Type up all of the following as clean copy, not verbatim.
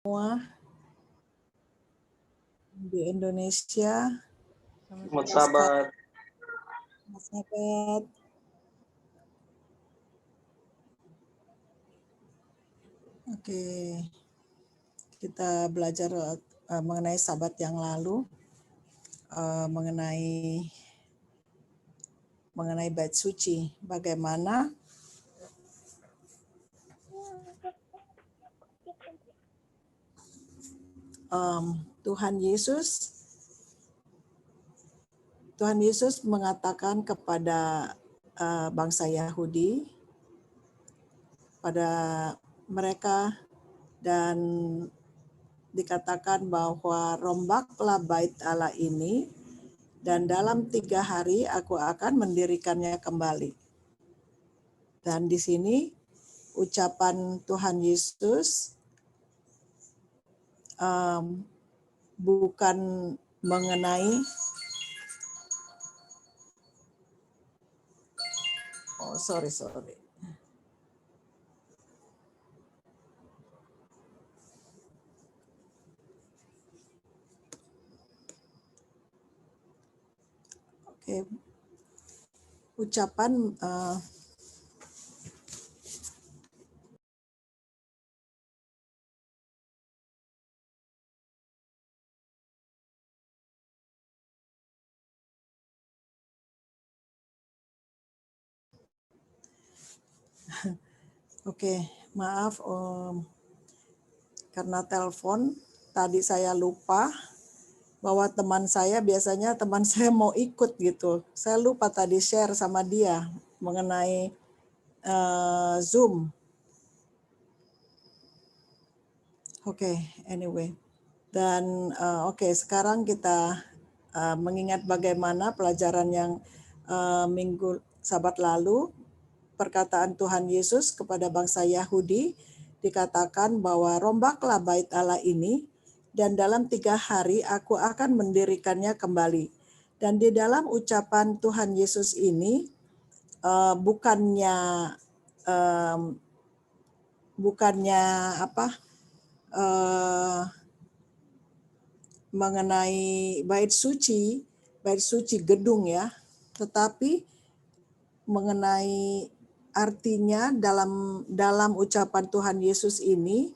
semua di Indonesia. Selamat sahabat. Selamat sahabat. Oke, kita belajar mengenai sahabat yang lalu, mengenai bait suci, bagaimana Tuhan Yesus mengatakan kepada bangsa Yahudi, pada mereka, dan dikatakan bahwa rombaklah bait Allah ini, dan dalam 3 hari aku akan mendirikannya kembali. Dan di sini ucapan Tuhan Yesus bukan mengenai sorry. Oke. Ucapan Oke, maaf karena telepon tadi saya lupa bahwa teman saya mau ikut gitu. Saya lupa tadi share sama dia mengenai Zoom. Oke, anyway. Dan sekarang kita mengingat bagaimana pelajaran yang minggu Sabat lalu, perkataan Tuhan Yesus kepada bangsa Yahudi, dikatakan bahwa rombaklah bait Allah ini, dan dalam 3 hari aku akan mendirikannya kembali. Dan di dalam ucapan Tuhan Yesus ini, bukannya mengenai bait suci gedung ya, tetapi mengenai artinya dalam ucapan Tuhan Yesus ini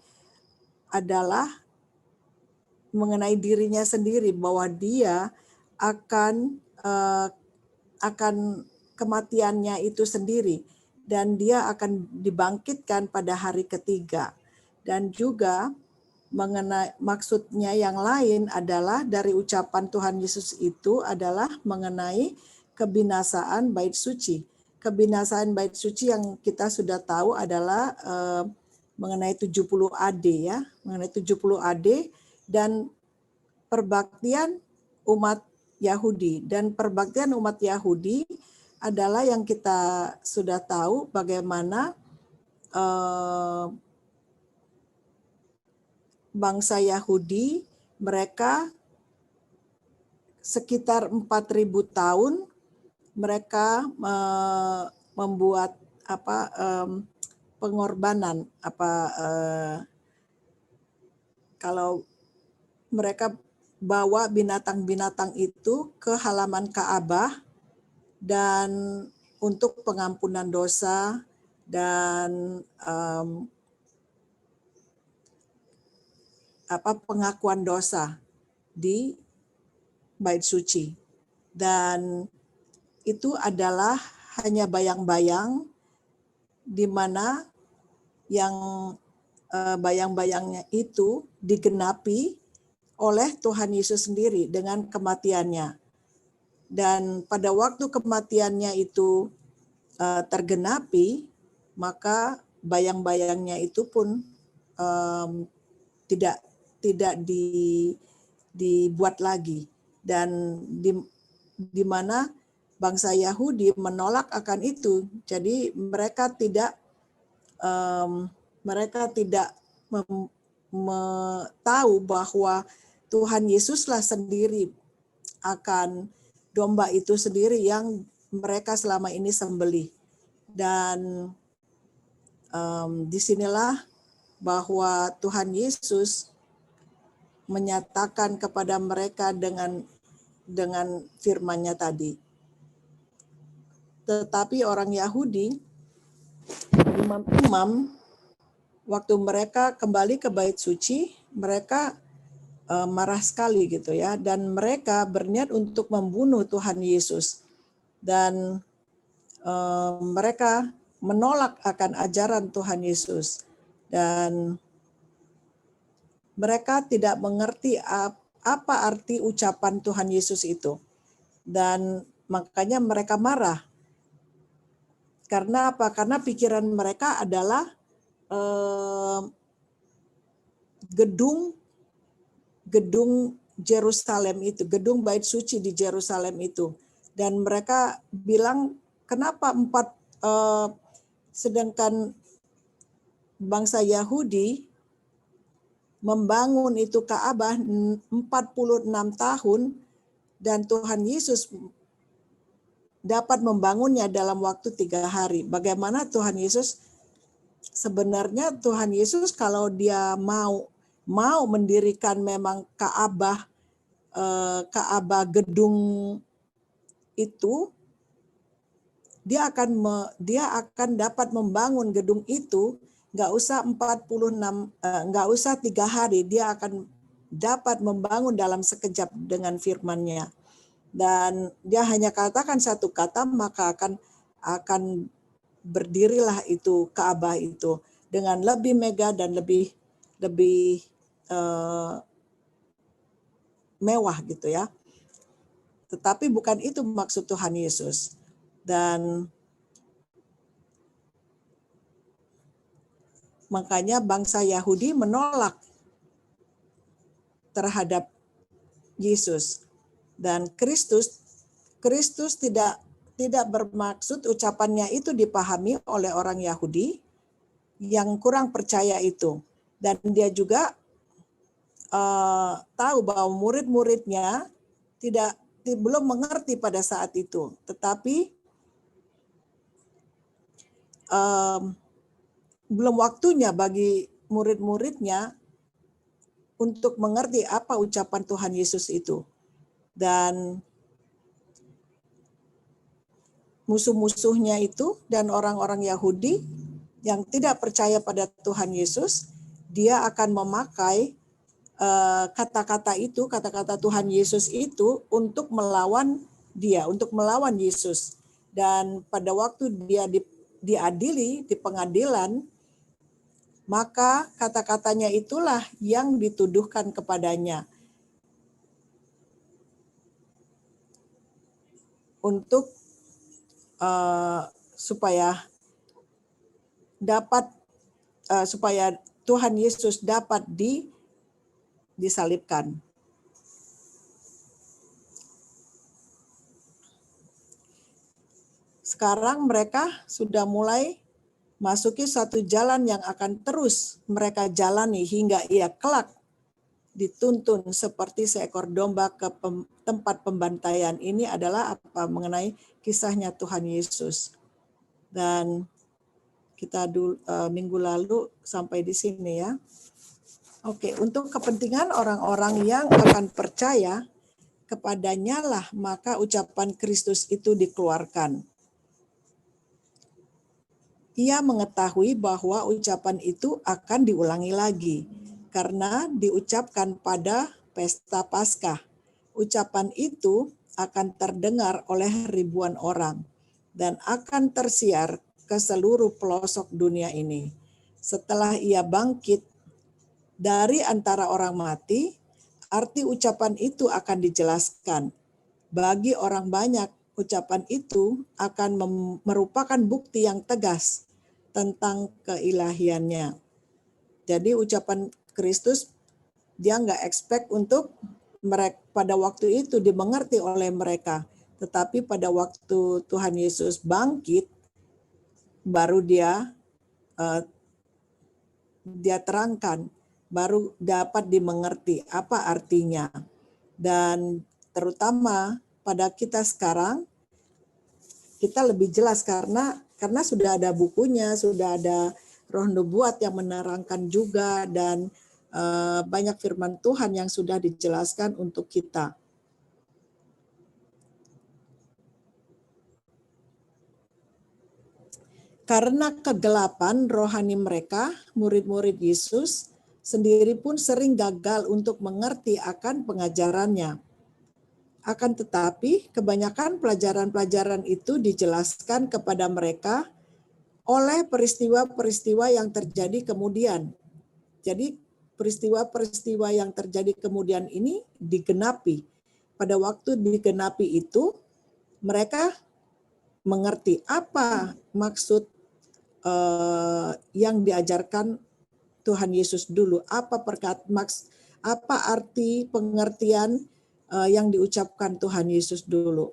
adalah mengenai dirinya sendiri, bahwa dia akan kematiannya itu sendiri, dan dia akan dibangkitkan pada hari ketiga. Dan juga mengenai maksudnya yang lain adalah dari ucapan Tuhan Yesus itu adalah mengenai kebinasaan bait suci. Kebinasaan bait suci yang kita sudah tahu adalah mengenai 70 AD ya, mengenai 70 AD dan perbaktian umat Yahudi. Dan perbaktian umat Yahudi adalah yang kita sudah tahu bagaimana bangsa Yahudi, mereka sekitar 4.000 tahun mereka membuat pengorbanan, kalau mereka bawa binatang-binatang itu ke halaman Ka'bah dan untuk pengampunan dosa dan pengakuan dosa di bait suci. Dan itu adalah hanya bayang-bayang, di mana yang bayang-bayangnya itu digenapi oleh Tuhan Yesus sendiri dengan kematiannya. Dan pada waktu kematiannya itu tergenapi, maka bayang-bayangnya itu pun tidak dibuat lagi. Dan di mana bangsa Yahudi menolak akan itu. Jadi mereka tidak tahu bahwa Tuhan Yesuslah sendiri akan domba itu sendiri yang mereka selama ini sembelih. Dan disinilah bahwa Tuhan Yesus menyatakan kepada mereka dengan firman-Nya tadi. Tetapi orang Yahudi, imam-imam, waktu mereka kembali ke bait suci, mereka marah sekali gitu ya, dan mereka berniat untuk membunuh Tuhan Yesus, dan mereka menolak akan ajaran Tuhan Yesus, dan mereka tidak mengerti apa arti ucapan Tuhan Yesus itu, dan makanya mereka marah. Karena apa? Karena pikiran mereka adalah gedung Yerusalem itu, gedung bait suci di Yerusalem itu, dan mereka bilang kenapa sedangkan bangsa Yahudi membangun itu Ka'bah 46 tahun dan Tuhan Yesus dapat membangunnya dalam waktu 3 hari. Bagaimana Tuhan Yesus? Sebenarnya Tuhan Yesus kalau dia mau mendirikan memang Ka'bah gedung itu, dia akan dapat membangun gedung itu nggak usah 3 hari, dia akan dapat membangun dalam sekejap dengan firman-Nya. Dan dia hanya katakan satu kata, maka akan berdirilah itu Ka'bah itu dengan lebih megah dan lebih mewah gitu ya. Tetapi bukan itu maksud Tuhan Yesus. Dan makanya bangsa Yahudi menolak terhadap Yesus. Dan Kristus tidak bermaksud ucapannya itu dipahami oleh orang Yahudi yang kurang percaya itu. Dan dia juga tahu bahwa murid-muridnya belum mengerti pada saat itu. Tetapi belum waktunya bagi murid-muridnya untuk mengerti apa ucapan Tuhan Yesus itu. Dan musuh-musuhnya itu dan orang-orang Yahudi yang tidak percaya pada Tuhan Yesus, dia akan memakai kata-kata Tuhan Yesus itu untuk melawan dia, untuk melawan Yesus. Dan pada waktu dia diadili di pengadilan, maka kata-katanya itulah yang dituduhkan kepadanya untuk supaya Tuhan Yesus dapat disalibkan. Sekarang mereka sudah mulai masuki satu jalan yang akan terus mereka jalani hingga ia kelak dituntun seperti seekor domba ke tempat pembantaian. Ini adalah mengenai kisahnya Tuhan Yesus. Dan kita minggu lalu sampai di sini ya. Oke, untuk kepentingan orang-orang yang akan percaya kepadanya lah maka ucapan Kristus itu dikeluarkan. Ia mengetahui bahwa ucapan itu akan diulangi lagi karena diucapkan pada pesta Paskah. Ucapan itu akan terdengar oleh ribuan orang dan akan tersiar ke seluruh pelosok dunia ini. Setelah ia bangkit dari antara orang mati, arti ucapan itu akan dijelaskan. Bagi orang banyak, ucapan itu akan merupakan bukti yang tegas tentang keilahiannya. Jadi ucapan Kristus dia nggak expect untuk mereka pada waktu itu dimengerti oleh mereka. Tetapi pada waktu Tuhan Yesus bangkit, baru dia terangkan, baru dapat dimengerti apa artinya. Dan terutama pada kita sekarang, kita lebih jelas karena sudah ada bukunya, sudah ada Roh Nubuat yang menerangkan juga, dan banyak firman Tuhan yang sudah dijelaskan untuk kita. Karena kegelapan rohani mereka, murid-murid Yesus sendiri pun sering gagal untuk mengerti akan pengajarannya. Akan tetapi, kebanyakan pelajaran-pelajaran itu dijelaskan kepada mereka oleh peristiwa-peristiwa yang terjadi kemudian. Jadi, peristiwa-peristiwa yang terjadi kemudian ini digenapi. Pada waktu digenapi itu, mereka mengerti apa maksud yang diajarkan Tuhan Yesus dulu, apa arti pengertian yang diucapkan Tuhan Yesus dulu.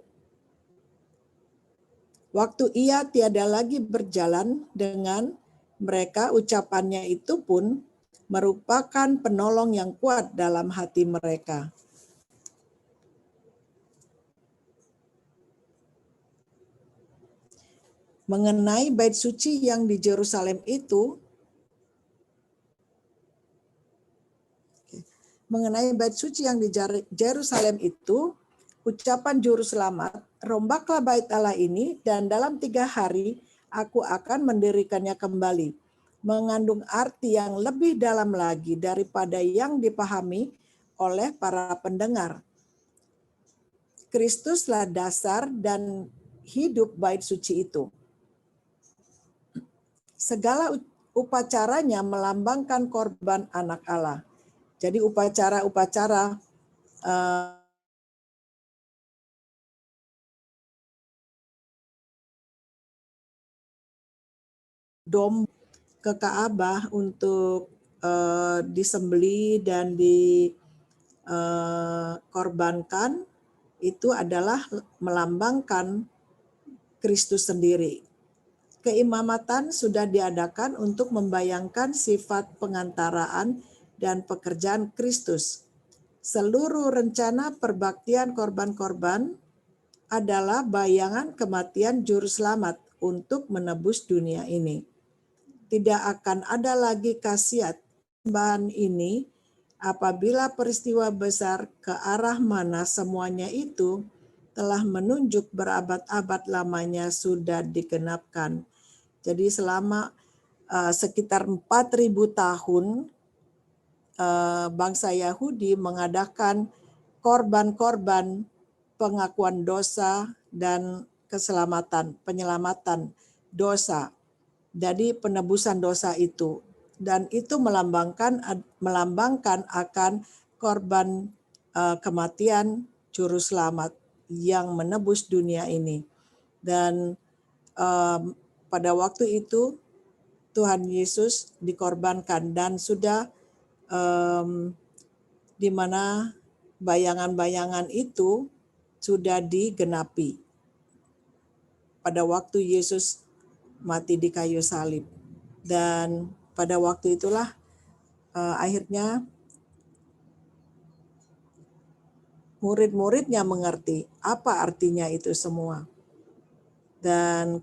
Waktu ia tiada lagi berjalan dengan mereka, ucapannya itu pun merupakan penolong yang kuat dalam hati mereka. Mengenai bait suci yang di Yerusalem itu, ucapan juru selamat, rombaklah bait Allah ini dan dalam 3 hari aku akan mendirikannya kembali, mengandung arti yang lebih dalam lagi daripada yang dipahami oleh para pendengar. Kristuslah dasar dan hidup bait suci itu. Segala upacaranya melambangkan korban anak Allah. Jadi upacara-upacara domba ke Ka'bah untuk disembelih dan dikorbankan itu adalah melambangkan Kristus sendiri. Keimamatan sudah diadakan untuk membayangkan sifat pengantaraan dan pekerjaan Kristus. Seluruh rencana perbaktian korban-korban adalah bayangan kematian juru selamat untuk menebus dunia ini. Tidak akan ada lagi khasiat sembahan ini apabila peristiwa besar ke arah mana semuanya itu telah menunjuk berabad-abad lamanya sudah digenapkan. Jadi selama sekitar 4.000 tahun bangsa Yahudi mengadakan korban-korban pengakuan dosa dan penyelamatan dosa. Jadi penebusan dosa itu, dan itu melambangkan akan korban kematian juru selamat yang menebus dunia ini. Dan pada waktu itu Tuhan Yesus dikorbankan dan sudah di mana bayangan-bayangan itu sudah digenapi pada waktu Yesus mati di kayu salib. Dan pada waktu itulah akhirnya murid-muridnya mengerti apa artinya itu semua. Dan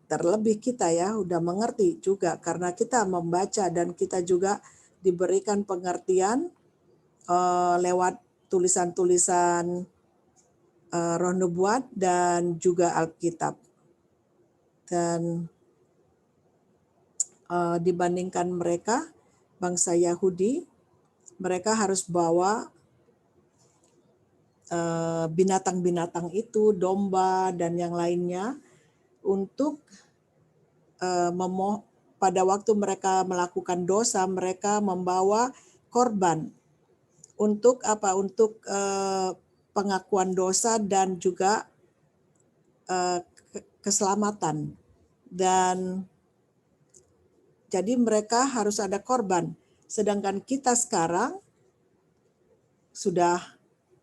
terlebih kita ya udah mengerti juga karena kita membaca dan kita juga diberikan pengertian lewat tulisan-tulisan Roh Nubuat dan juga Alkitab. Dan dibandingkan mereka, bangsa Yahudi, mereka harus bawa binatang-binatang itu, domba dan yang lainnya, untuk pada waktu mereka melakukan dosa, mereka membawa korban untuk apa? Untuk pengakuan dosa dan juga keselamatan. Dan jadi mereka harus ada korban. Sedangkan kita sekarang sudah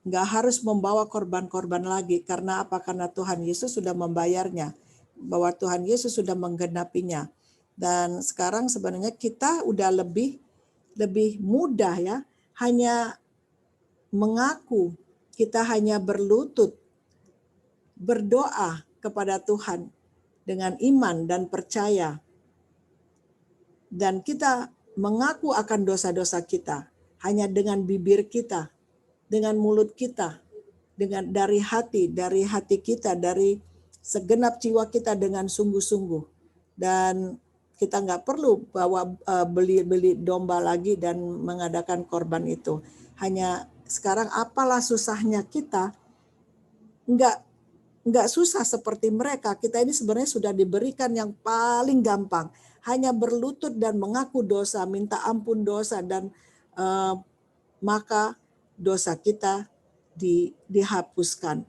nggak harus membawa korban-korban lagi. Karena apa? Karena Tuhan Yesus sudah membayarnya. Bahwa Tuhan Yesus sudah menggenapinya. Dan sekarang sebenarnya kita udah lebih mudah ya. Hanya mengaku, kita hanya berlutut, berdoa kepada Tuhan dengan iman dan percaya. Dan kita mengaku akan dosa-dosa kita. hanya dengan bibir kita, dengan mulut kita, dengan dari hati kita, dari segenap jiwa kita dengan sungguh-sungguh. Dan kita nggak perlu beli domba lagi dan mengadakan korban itu. Hanya sekarang apalah susahnya kita, nggak susah seperti mereka. Kita ini sebenarnya sudah diberikan yang paling gampang. Hanya berlutut dan mengaku dosa, minta ampun dosa, dan maka dosa kita dihapuskan,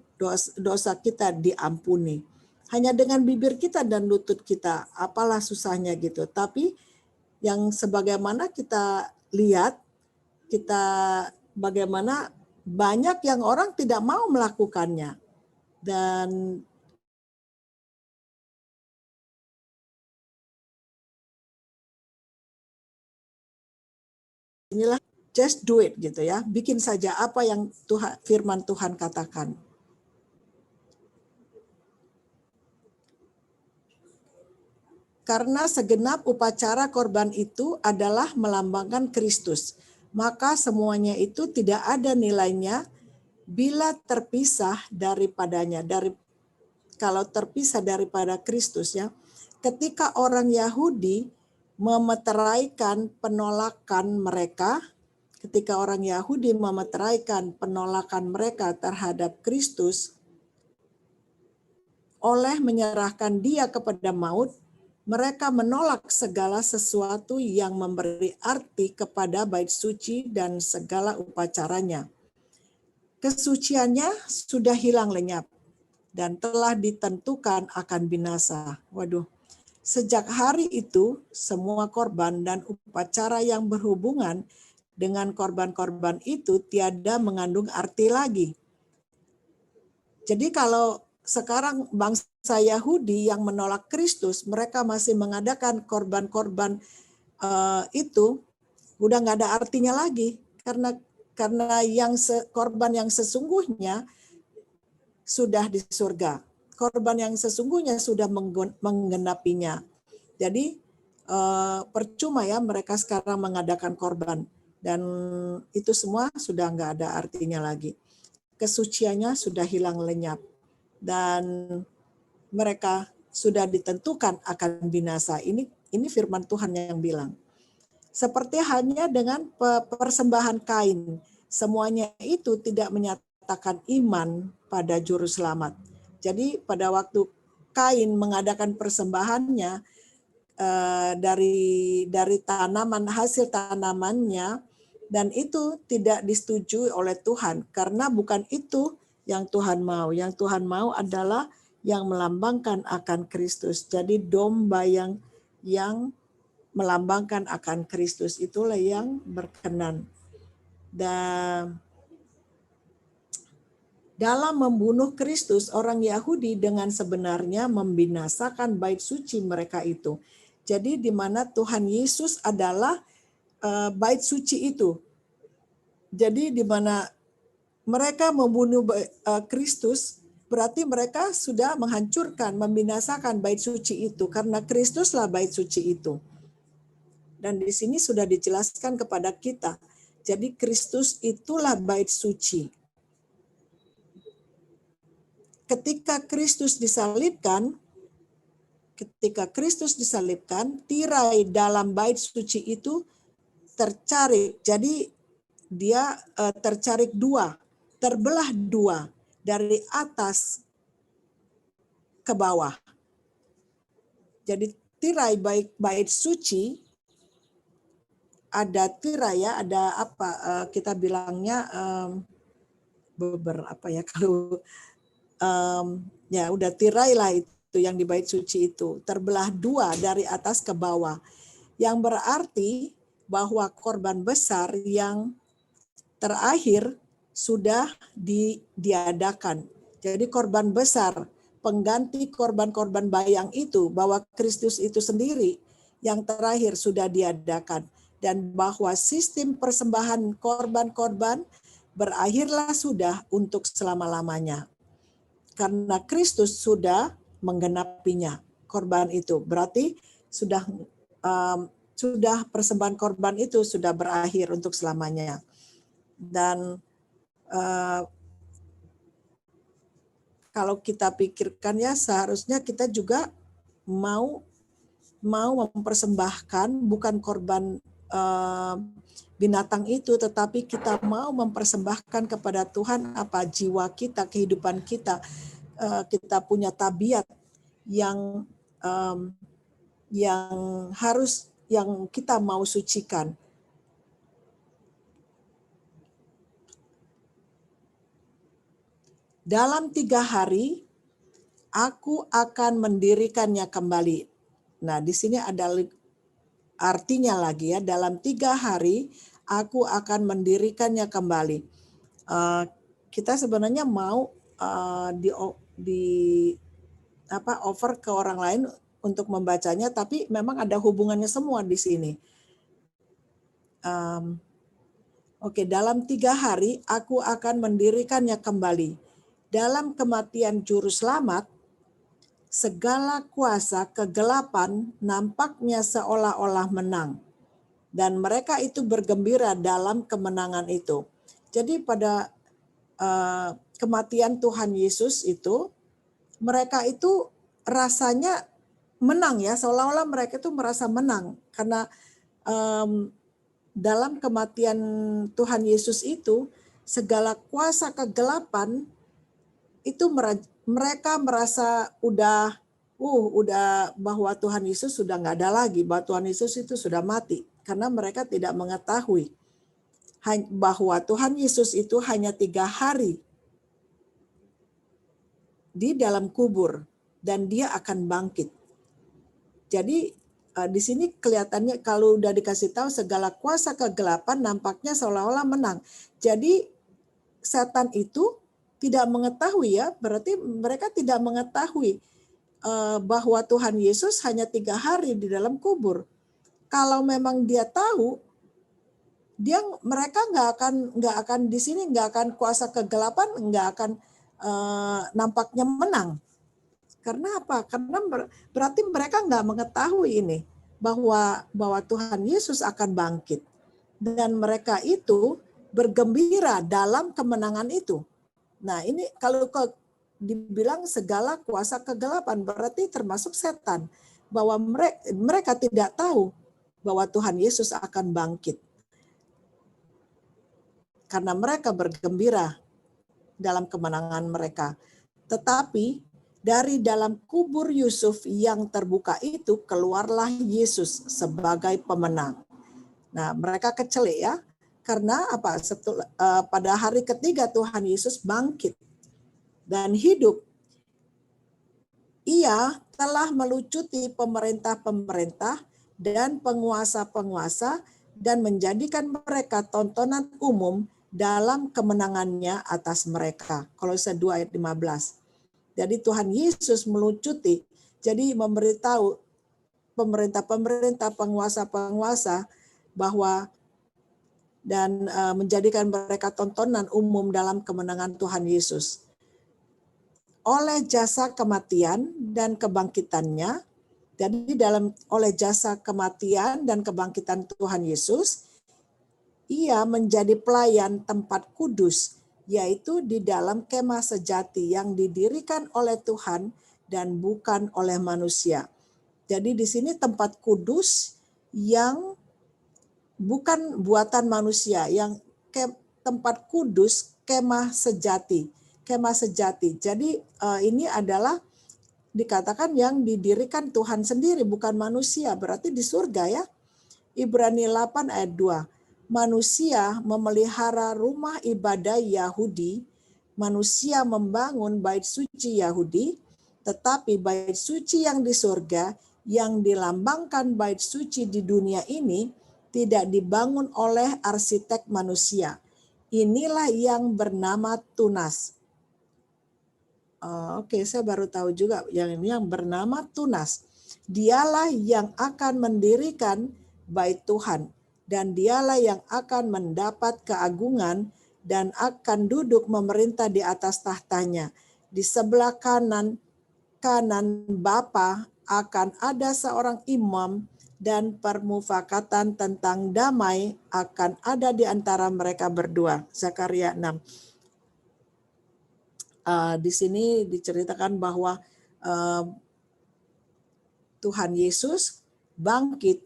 dosa kita diampuni. Hanya dengan bibir kita dan lutut kita, apalah susahnya gitu. Tapi yang sebagaimana kita lihat, kita bagaimana banyak yang orang tidak mau melakukannya. Dan inilah just do it gitu ya. Bikin saja apa yang firman Tuhan katakan. Karena segenap upacara korban itu adalah melambangkan Kristus, maka semuanya itu tidak ada nilainya bila terpisah daripadanya. Kalau terpisah daripada Kristus ya. Ketika orang Yahudi memeteraikan penolakan mereka, terhadap Kristus oleh menyerahkan dia kepada maut, mereka menolak segala sesuatu yang memberi arti kepada bait suci dan segala upacaranya. Kesuciannya sudah hilang lenyap dan telah ditentukan akan binasa. Waduh, sejak hari itu semua korban dan upacara yang berhubungan dengan korban-korban itu tiada mengandung arti lagi. Jadi kalau sekarang bangsa Yahudi yang menolak Kristus, mereka masih mengadakan korban-korban itu, udah nggak ada artinya lagi, karena korban yang sesungguhnya sudah di surga. Korban yang sesungguhnya sudah menggenapinya. Jadi percuma ya mereka sekarang mengadakan korban, dan itu semua sudah nggak ada artinya lagi. Kesuciannya sudah hilang lenyap dan mereka sudah ditentukan akan binasa. Ini firman Tuhan yang bilang. Seperti hanya dengan persembahan Kain, semuanya itu tidak menyatakan iman pada juru selamat. Jadi pada waktu Kain mengadakan persembahannya dari tanaman, hasil tanamannya, dan itu tidak disetujui oleh Tuhan karena bukan itu yang Tuhan mau. Yang Tuhan mau adalah yang melambangkan akan Kristus. Jadi domba yang melambangkan akan Kristus itulah yang berkenan. Dan dalam membunuh Kristus, orang Yahudi dengan sebenarnya membinasakan bait suci mereka itu. Jadi di mana Tuhan Yesus adalah bait suci itu. Jadi di mana mereka membunuh Kristus, berarti mereka sudah menghancurkan, membinasakan bait suci itu, karena Kristuslah bait suci itu. Dan di sini sudah dijelaskan kepada kita. Jadi Kristus itulah bait suci. Ketika Kristus disalibkan, tirai dalam bait suci itu tercarik. Jadi dia tercarik dua, terbelah dua dari atas ke bawah. Jadi tirai bait suci, ada tirai ya, ada apa kita bilangnya beberapa ya kalau ya udah tirai lah itu yang di bait suci itu terbelah dua dari atas ke bawah, yang berarti bahwa korban besar yang terakhir sudah diadakan. Jadi korban besar pengganti korban-korban bayang itu, bahwa Kristus itu sendiri yang terakhir sudah diadakan, dan bahwa sistem persembahan korban-korban berakhirlah sudah untuk selama-lamanya. Karena Kristus sudah menggenapinya, korban itu. Berarti sudah sudah persembahan korban itu sudah berakhir untuk selamanya. Dan kalau kita pikirkan ya, seharusnya kita juga mau mempersembahkan bukan korban binatang itu, tetapi kita mau mempersembahkan kepada Tuhan apa jiwa kita, kehidupan kita. Kita punya tabiat yang kita mau sucikan. Dalam 3 hari aku akan mendirikannya kembali. Nah, di sini ada artinya lagi ya, dalam 3 hari aku akan mendirikannya kembali. Kita sebenarnya mau offer ke orang lain untuk membacanya, tapi memang ada hubungannya semua di sini. Oke, dalam 3 hari aku akan mendirikannya kembali. Dalam kematian juru selamat, segala kuasa kegelapan nampaknya seolah-olah menang. Dan mereka itu bergembira dalam kemenangan itu. Jadi pada kematian Tuhan Yesus itu, mereka itu rasanya menang ya, seolah-olah mereka itu merasa menang. Karena dalam kematian Tuhan Yesus itu, segala kuasa kegelapan itu mereka merasa udah bahwa Tuhan Yesus sudah nggak ada lagi, bahwa Tuhan Yesus itu sudah mati, karena mereka tidak mengetahui bahwa Tuhan Yesus itu hanya 3 hari di dalam kubur dan dia akan bangkit. Jadi di sini kelihatannya kalau udah dikasih tahu segala kuasa kegelapan nampaknya seolah-olah menang. Jadi setan itu tidak mengetahui ya, berarti mereka tidak mengetahui bahwa Tuhan Yesus hanya 3 hari di dalam kubur. Kalau memang dia tahu, mereka nggak akan di sini, nggak akan kuasa kegelapan, nggak akan nampaknya menang. Karena apa? Karena berarti mereka nggak mengetahui ini bahwa Tuhan Yesus akan bangkit dan mereka itu bergembira dalam kemenangan itu. Nah, ini kalau dibilang segala kuasa kegelapan berarti termasuk setan, bahwa mereka tidak tahu bahwa Tuhan Yesus akan bangkit. Karena mereka bergembira dalam kemenangan mereka. Tetapi dari dalam kubur Yusuf yang terbuka itu keluarlah Yesus sebagai pemenang. Nah, mereka kecelik ya. Karena apa? Pada hari ketiga Tuhan Yesus bangkit dan hidup. Ia telah melucuti pemerintah-pemerintah dan penguasa-penguasa dan menjadikan mereka tontonan umum dalam kemenangannya atas mereka. Kolose 2 ayat 15. Jadi Tuhan Yesus melucuti, jadi memberitahu pemerintah-pemerintah, penguasa-penguasa bahwa dan menjadikan mereka tontonan umum dalam kemenangan Tuhan Yesus. Oleh jasa kematian dan kebangkitannya, jadi oleh jasa kematian dan kebangkitan Tuhan Yesus, ia menjadi pelayan tempat kudus, yaitu di dalam kemah sejati yang didirikan oleh Tuhan dan bukan oleh manusia. Jadi di sini tempat kudus yang bukan buatan manusia, yang tempat kudus kemah sejati. Kemah sejati. Jadi ini adalah dikatakan yang didirikan Tuhan sendiri, bukan manusia. Berarti di surga ya. Ibrani 8 ayat 2. Manusia memelihara rumah ibadah Yahudi, manusia membangun bait suci Yahudi, tetapi bait suci yang di surga, yang dilambangkan bait suci di dunia ini, tidak dibangun oleh arsitek manusia. Inilah yang bernama tunas. Oke, saya baru tahu juga yang bernama tunas. Dialah yang akan mendirikan bait Tuhan, dan dialah yang akan mendapat keagungan dan akan duduk memerintah di atas tahtanya. Di sebelah kanan Bapa akan ada seorang imam dan permufakatan tentang damai akan ada di antara mereka berdua. Zakaria 6. Di sini diceritakan bahwa Tuhan Yesus bangkit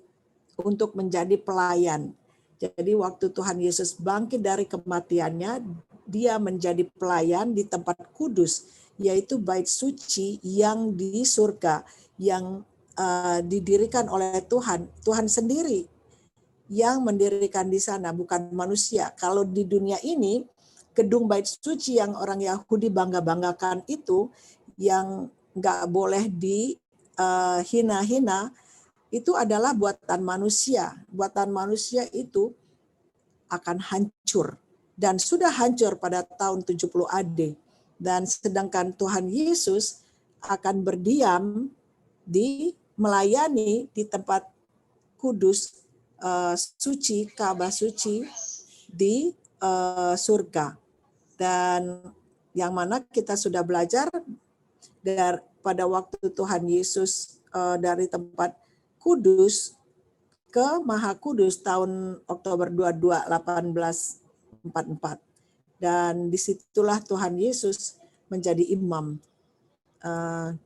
untuk menjadi pelayan. Jadi waktu Tuhan Yesus bangkit dari kematiannya, dia menjadi pelayan di tempat kudus, yaitu bait suci yang di surga, yang didirikan oleh Tuhan. Tuhan sendiri yang mendirikan di sana, bukan manusia. Kalau di dunia ini, gedung bait suci yang orang Yahudi bangga-banggakan itu, yang nggak boleh dihina-hina, itu adalah buatan manusia. Buatan manusia itu akan hancur. Dan sudah hancur pada tahun 70 AD. Dan sedangkan Tuhan Yesus akan berdiam melayani di tempat kudus, suci, Ka'bah suci di surga. Dan yang mana kita sudah belajar pada waktu Tuhan Yesus dari tempat kudus ke Maha Kudus tahun Oktober 22, 1844. Dan disitulah Tuhan Yesus menjadi imam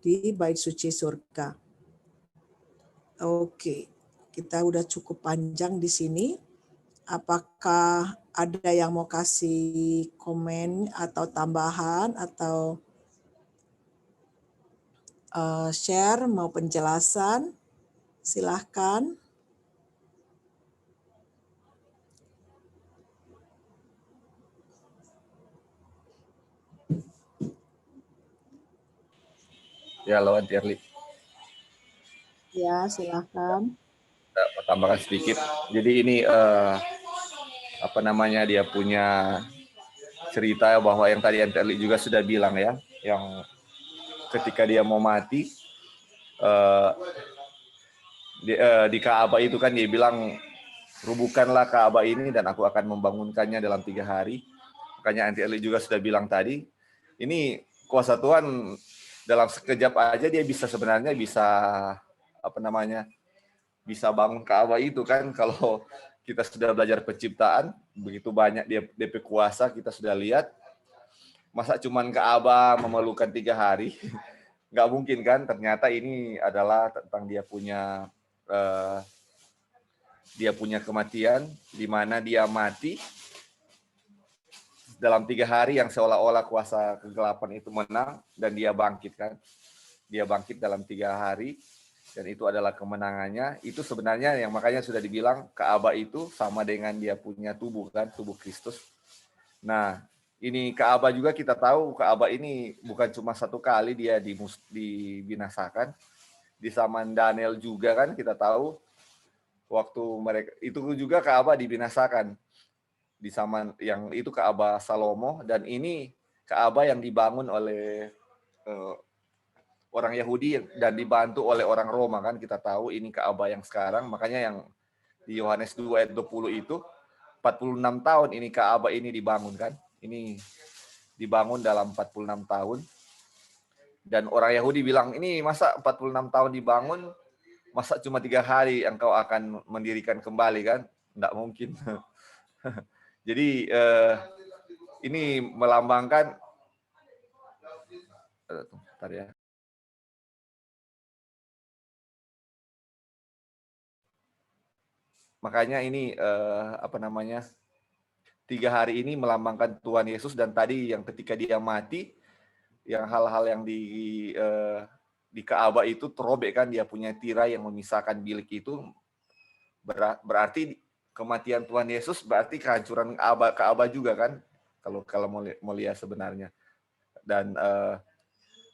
di bait suci surga. Oke, kita udah cukup panjang di sini. Apakah ada yang mau kasih komen atau tambahan atau share mau penjelasan? Silahkan. Ya, lawan Tierli. Ya, silahkan. Mau tambahkan sedikit. Jadi ini dia punya cerita bahwa yang tadi Tierli juga sudah bilang ya, yang ketika dia mau mati di Ka'bah itu kan dia bilang, rubuhkanlah Ka'bah ini dan aku akan membangunkannya dalam 3 hari. Makanya Tierli juga sudah bilang tadi, ini kuasa Tuhan dalam sekejap aja dia sebenarnya bisa bisa bangun Ka'bah itu kan. Kalau kita sudah belajar penciptaan, begitu banyak dia DP kuasa kita sudah lihat. Masa cuman Ka'bah memerlukan 3 hari? Nggak mungkin kan? Ternyata ini adalah tentang dia punya kematian, di mana dia mati dalam 3 hari yang seolah-olah kuasa kegelapan itu menang dan dia bangkit kan. Dia bangkit dalam 3 hari dan itu adalah kemenangannya. Itu sebenarnya yang makanya sudah dibilang Ka'bah itu sama dengan dia punya tubuh kan, tubuh Kristus. Nah, ini Ka'bah juga kita tahu Ka'bah ini bukan cuma 1 kali dia dibinasakan. Di zaman Daniel juga kan kita tahu waktu mereka itu juga Ka'bah dibinasakan. Di zaman yang itu Ka'bah Salomo, dan ini Ka'bah yang dibangun oleh orang Yahudi dan dibantu oleh orang Roma kan, kita tahu ini Ka'bah yang sekarang. Makanya yang di Yohanes 2 ayat 20 itu 46 tahun ini Ka'bah ini dibangun kan. Ini dibangun dalam 46 tahun. Dan orang Yahudi bilang, ini masa 46 tahun dibangun, masa cuma 3 hari engkau akan mendirikan kembali kan? Nggak mungkin. Jadi ini melambangkan bentar ya. Makanya ini 3 hari ini melambangkan Tuhan Yesus. Dan tadi yang ketika dia mati, yang hal-hal yang di Ka'bah itu terobek kan, dia punya tirai yang memisahkan bilik itu. Berarti kematian Tuhan Yesus berarti kehancuran Ka'bah juga kan, kalau mau lihat sebenarnya. Dan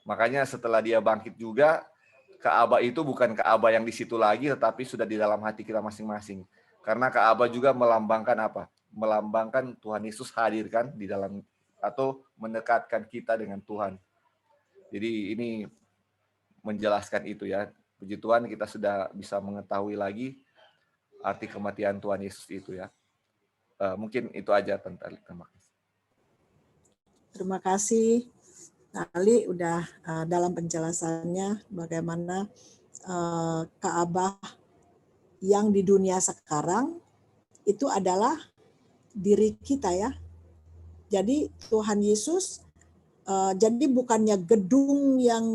makanya setelah dia bangkit juga, Ka'bah itu bukan Ka'bah yang di situ lagi, tetapi sudah di dalam hati kita masing-masing. Karena Ka'bah juga melambangkan apa? Melambangkan Tuhan Yesus hadir kan di dalam, atau mendekatkan kita dengan Tuhan. Jadi ini menjelaskan itu ya. Puji Tuhan kita sudah bisa mengetahui lagi arti kematian Tuhan Yesus itu ya. Mungkin itu aja tentang. Terima kasih Ali udah dalam penjelasannya bagaimana Ka'bah yang di dunia sekarang itu adalah diri kita ya. Jadi Tuhan Yesus jadi bukannya gedung yang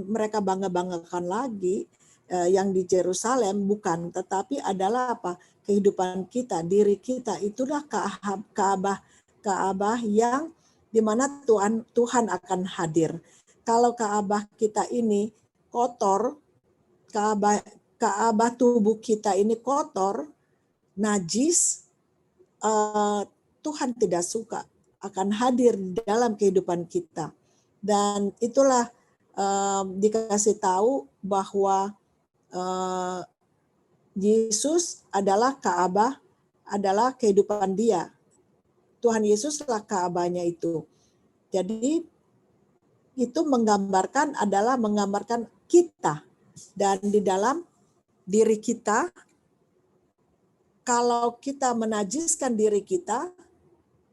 mereka bangga-banggakan lagi yang di Yerusalem, bukan, tetapi adalah apa? Kehidupan kita, diri kita, itulah Ka'bah yang dimana Tuhan akan hadir. Kalau Ka'bah kita ini kotor, Ka'bah tubuh kita ini kotor, najis, Tuhan tidak suka akan hadir di dalam kehidupan kita. Dan itulah dikasih tahu bahwa Yesus adalah Ka'bah, adalah kehidupan dia. Tuhan Yesuslah Ka'bahnya itu. Jadi itu menggambarkan kita. Dan di dalam diri kita, kalau kita menajiskan diri kita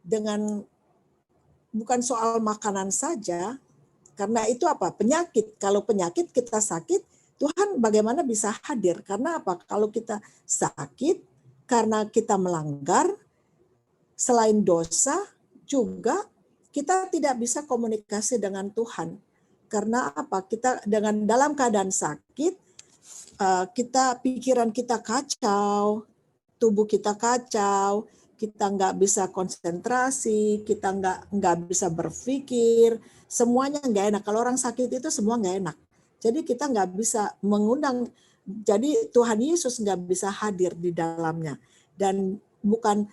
dengan bukan soal makanan saja, karena itu apa? Penyakit. Kalau penyakit kita sakit, Tuhan bagaimana bisa hadir? Karena apa? Kalau kita sakit, karena kita melanggar, selain dosa, juga kita tidak bisa komunikasi dengan Tuhan. Karena apa? Kita dalam keadaan sakit, pikiran kita kacau, tubuh kita kacau, kita nggak bisa konsentrasi, kita nggak bisa berpikir, semuanya nggak enak. Kalau orang sakit itu semua nggak enak. Jadi kita nggak bisa mengundang, jadi Tuhan Yesus nggak bisa hadir di dalamnya. Dan bukan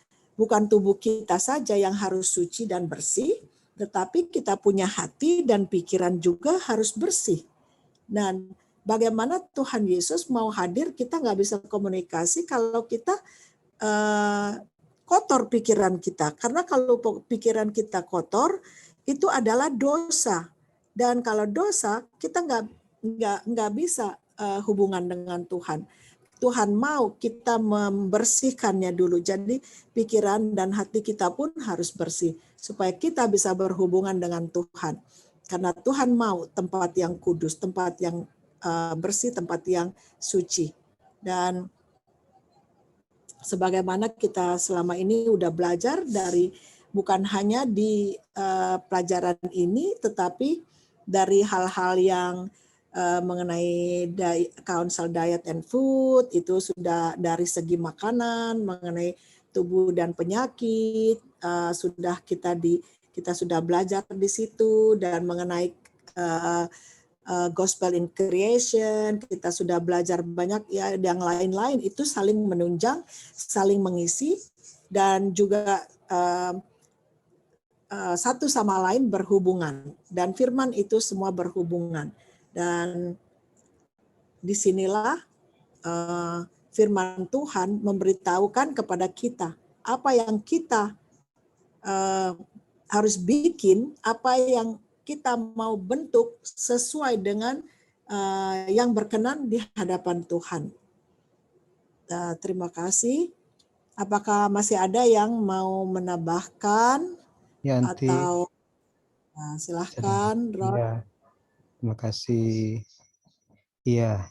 tubuh kita saja yang harus suci dan bersih, tetapi kita punya hati dan pikiran juga harus bersih. Dan bagaimana Tuhan Yesus mau hadir, kita nggak bisa komunikasi kalau kita kotor pikiran kita. Karena kalau pikiran kita kotor, itu adalah dosa. Dan kalau dosa, kita nggak bisa hubungan dengan Tuhan. Tuhan mau kita membersihkannya dulu. Jadi pikiran dan hati kita pun harus bersih. Supaya kita bisa berhubungan dengan Tuhan. Karena Tuhan mau tempat yang kudus, tempat yang bersih, tempat yang suci. Dan sebagaimana kita selama ini udah belajar dari bukan hanya di pelajaran ini, tetapi dari hal-hal yang mengenai Council Diet and Food, itu sudah dari segi makanan, mengenai tubuh dan penyakit, kita sudah belajar di situ, dan mengenai Gospel in Creation, kita sudah belajar banyak ya, yang lain-lain itu saling menunjang, saling mengisi, dan juga satu sama lain berhubungan. Dan firman itu semua berhubungan. Dan disinilah firman Tuhan memberitahukan kepada kita apa yang kita harus bikin, apa yang kita mau bentuk sesuai dengan yang berkenan di hadapan Tuhan. Terima kasih. Apakah masih ada yang mau menambahkan? Yanti, atau silahkan, Rod. Ya, terima kasih. Iya,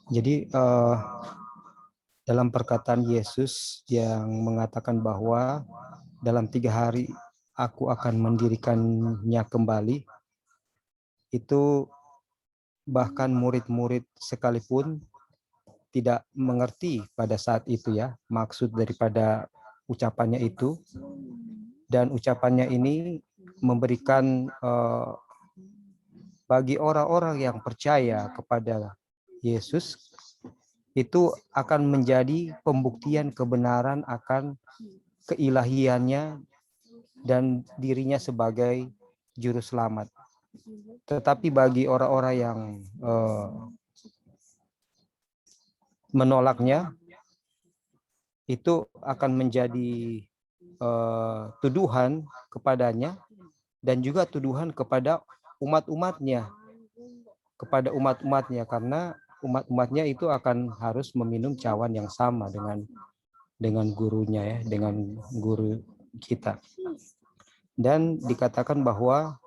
jadi dalam perkataan Yesus yang mengatakan bahwa dalam 3 hari aku akan mendirikannya kembali, itu bahkan murid-murid sekalipun tidak mengerti pada saat itu ya maksud daripada ucapannya itu. Dan ucapannya ini memberikan bagi orang-orang yang percaya kepada Yesus, itu akan menjadi pembuktian kebenaran akan keilahiannya dan dirinya sebagai juru selamat. Tetapi bagi orang-orang yang menolaknya, itu akan menjadi tuduhan kepadanya dan juga tuduhan kepada umat-umatnya, karena umat-umatnya itu akan harus meminum cawan yang sama dengan gurunya ya, dengan guru kita. Dan dikatakan bahwa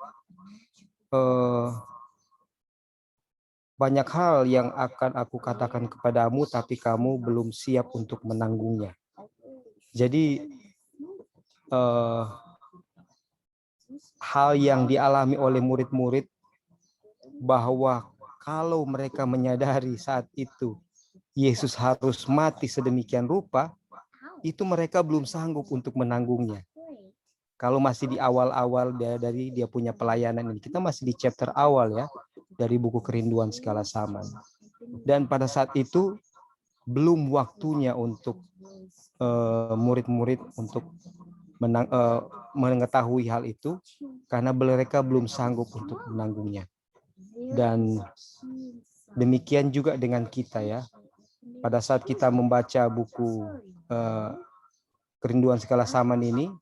banyak hal yang akan aku katakan kepadamu, tapi kamu belum siap untuk menanggungnya. Jadi hal yang dialami oleh murid-murid bahwa kalau mereka menyadari saat itu Yesus harus mati sedemikian rupa, itu mereka belum sanggup untuk menanggungnya. Kalau masih di awal-awal dari dia punya pelayanan ini, kita masih di chapter awal ya, dari buku Kerinduan Skala Zaman. Dan pada saat itu belum waktunya untuk murid-murid untuk mengetahui hal itu, karena mereka belum sanggup untuk menanggungnya. Dan demikian juga dengan kita ya. Pada saat kita membaca buku Kerinduan Skala Zaman ini,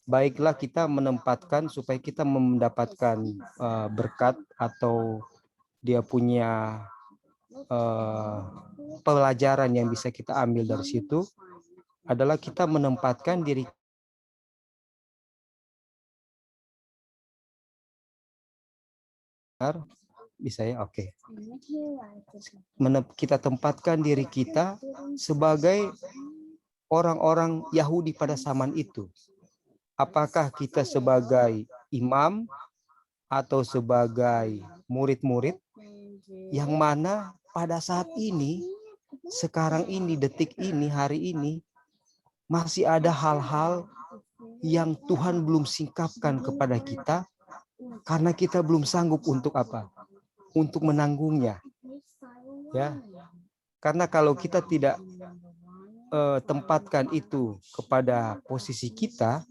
baiklah kita menempatkan supaya kita mendapatkan berkat atau dia punya pelajaran yang bisa kita ambil dari situ adalah kita menempatkan diri bisa ya, oke. Kita tempatkan diri kita sebagai orang-orang Yahudi pada zaman itu. Apakah kita sebagai imam atau sebagai murid-murid yang mana pada saat ini, sekarang ini, detik ini, hari ini, masih ada hal-hal yang Tuhan belum singkapkan kepada kita karena kita belum sanggup untuk apa? Untuk menanggungnya. Ya. Karena kalau kita tidak tempatkan itu kepada posisi kita,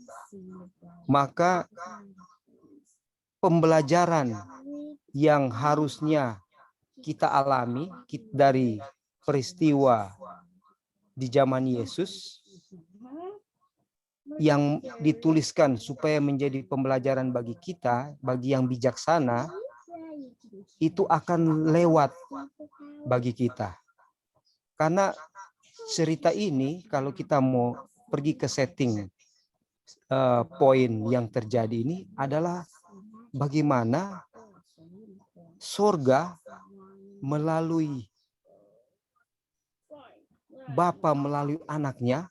maka pembelajaran yang harusnya kita alami dari peristiwa di zaman Yesus yang dituliskan supaya menjadi pembelajaran bagi kita, bagi yang bijaksana, itu akan lewat bagi kita. Karena cerita ini, kalau kita mau pergi ke setting poin yang terjadi ini adalah bagaimana surga melalui Bapa melalui anaknya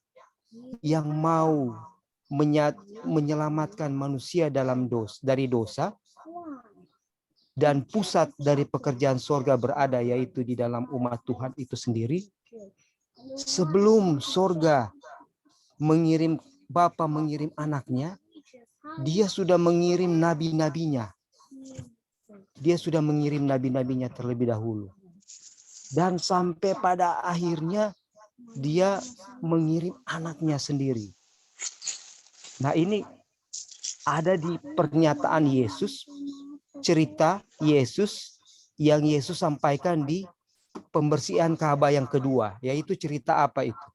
yang mau menyelamatkan manusia dari dosa, dan pusat dari pekerjaan surga berada yaitu di dalam umat Tuhan itu sendiri. Sebelum surga Bapa mengirim anaknya, dia sudah mengirim nabi-nabinya. Dia sudah mengirim nabi-nabinya terlebih dahulu. Dan sampai pada akhirnya dia mengirim anaknya sendiri. Nah, ini ada di pernyataan Yesus, cerita Yesus yang Yesus sampaikan di pembersihan Ka'bah yang kedua, yaitu cerita apa itu?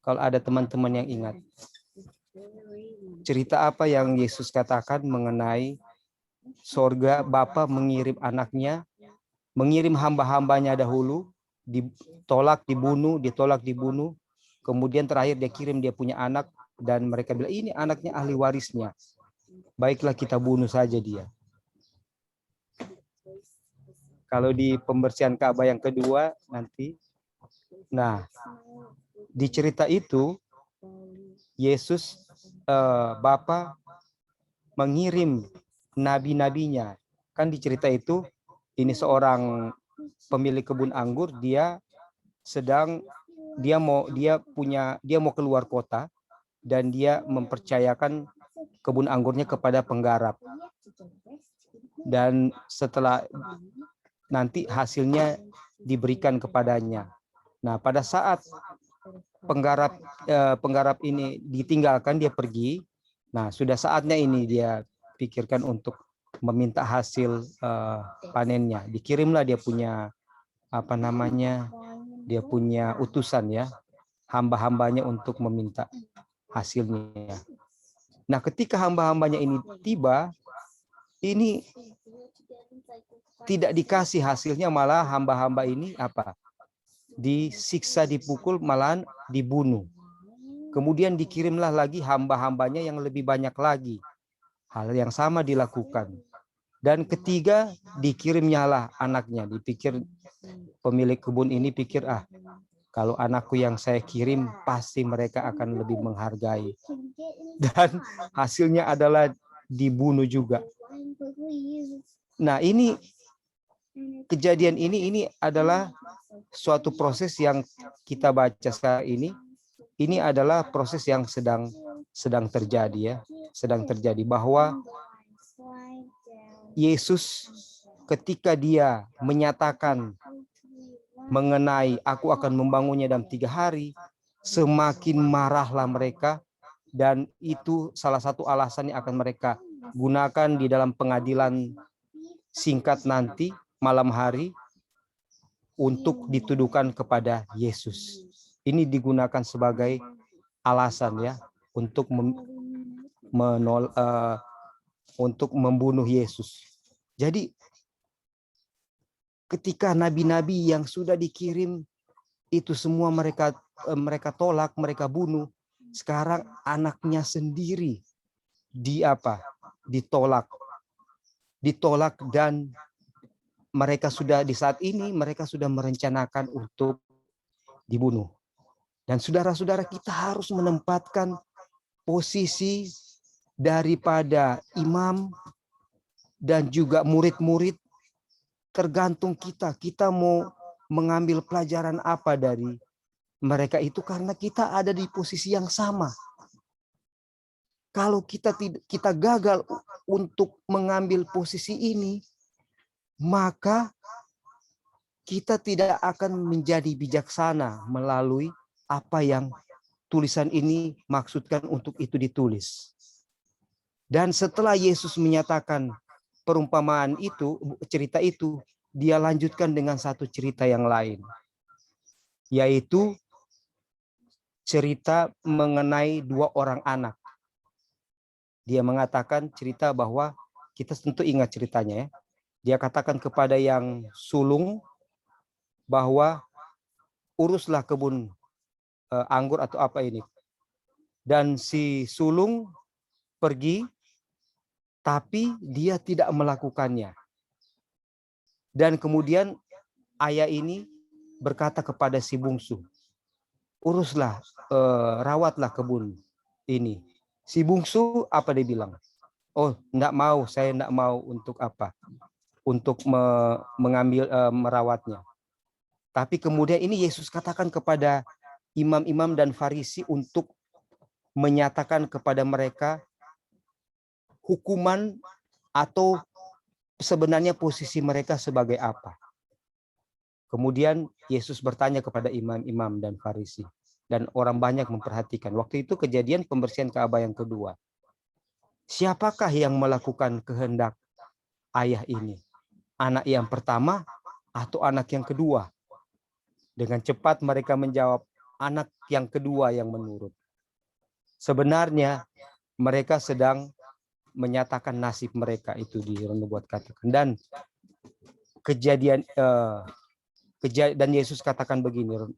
Kalau ada teman-teman yang ingat. Cerita apa yang Yesus katakan mengenai surga, Bapa mengirim anaknya, mengirim hamba-hambanya dahulu, ditolak, dibunuh, kemudian terakhir dia kirim dia punya anak, dan mereka bilang ini anaknya ahli warisnya. Baiklah kita bunuh saja dia. Kalau di pembersihan Ka'bah yang kedua nanti. Nah, di cerita itu Yesus Bapa mengirim nabi-nabinya. Kan di cerita itu ini seorang pemilik kebun anggur, dia mau keluar kota dan dia mempercayakan kebun anggurnya kepada penggarap. Dan setelah nanti hasilnya diberikan kepadanya. Nah, pada saat penggarap ini ditinggalkan, dia pergi. Nah, sudah saatnya ini dia pikirkan untuk meminta hasil panennya. Dikirimlah dia punya dia punya utusan ya, hamba-hambanya untuk meminta hasilnya. Nah, ketika hamba-hambanya ini tiba, ini tidak dikasih hasilnya, malah hamba-hamba ini disiksa, dipukul, malahan dibunuh. Kemudian dikirimlah lagi hamba-hambanya yang lebih banyak lagi. Hal yang sama dilakukan. Dan ketiga, dikirimnyalah anaknya. Dipikir pemilik kebun ini pikir, kalau anakku yang saya kirim pasti mereka akan lebih menghargai. Dan hasilnya adalah dibunuh juga. Nah, ini kejadian ini adalah suatu proses yang kita baca sekarang ini. Ini adalah proses yang sedang terjadi ya, sedang terjadi, bahwa Yesus ketika dia menyatakan mengenai aku akan membangunnya dalam 3 hari, semakin marahlah mereka, dan itu salah satu alasan yang akan mereka gunakan di dalam pengadilan singkat nanti malam hari untuk dituduhkan kepada Yesus. Ini digunakan sebagai alasan ya untuk untuk membunuh Yesus. Jadi ketika nabi-nabi yang sudah dikirim itu semua mereka tolak, mereka bunuh. Sekarang anaknya sendiri ditolak dan mereka sudah di saat ini mereka sudah merencanakan untuk dibunuh. Dan saudara-saudara, kita harus menempatkan posisi daripada imam dan juga murid-murid. Tergantung kita mau mengambil pelajaran apa dari mereka itu, karena kita ada di posisi yang sama. Kalau kita gagal untuk mengambil posisi ini, maka kita tidak akan menjadi bijaksana melalui apa yang tulisan ini maksudkan untuk itu ditulis. Dan setelah Yesus menyatakan perumpamaan itu, cerita itu, dia lanjutkan dengan satu cerita yang lain, yaitu cerita mengenai 2 orang anak. Dia mengatakan cerita bahwa kita tentu ingat ceritanya ya. Dia katakan kepada yang sulung bahwa uruslah kebun anggur atau apa ini. Dan si sulung pergi, tapi dia tidak melakukannya. Dan kemudian ayah ini berkata kepada si bungsu, uruslah, rawatlah kebun ini. Si bungsu apa dia bilang? Oh, enggak mau, saya enggak mau untuk apa? Untuk mengambil merawatnya. Tapi kemudian ini Yesus katakan kepada imam-imam dan Farisi untuk menyatakan kepada mereka hukuman atau sebenarnya posisi mereka sebagai apa. Kemudian Yesus bertanya kepada imam-imam dan Farisi, dan orang banyak memperhatikan. Waktu itu kejadian pembersihan Ka'bah yang kedua. Siapakah yang melakukan kehendak ayah ini? Anak yang pertama atau anak yang kedua? Dengan cepat mereka menjawab, anak yang kedua yang menurut. Sebenarnya mereka sedang menyatakan nasib mereka itu di Nubuat katakan. Dan dan Yesus katakan begini,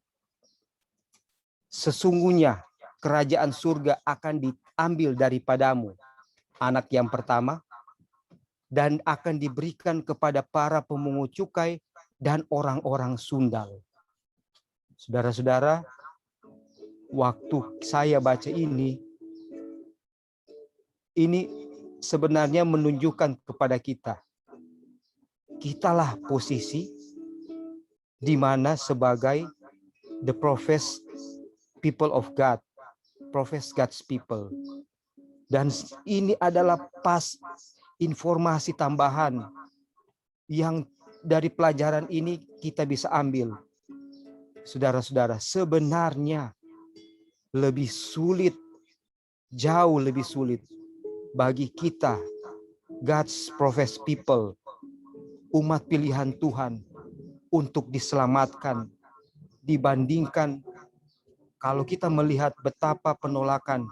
sesungguhnya kerajaan surga akan diambil daripadamu, anak yang pertama, dan akan diberikan kepada para pemungut cukai dan orang-orang sundal. Saudara-saudara, waktu saya baca ini sebenarnya menunjukkan kepada kitalah posisi di mana sebagai the professed people of God, profess God's people. Dan ini adalah pas informasi tambahan yang dari pelajaran ini kita bisa ambil. Saudara-saudara, sebenarnya lebih sulit, jauh lebih sulit bagi kita, God's professed people, umat pilihan Tuhan, untuk diselamatkan dibandingkan kalau kita melihat betapa penolakan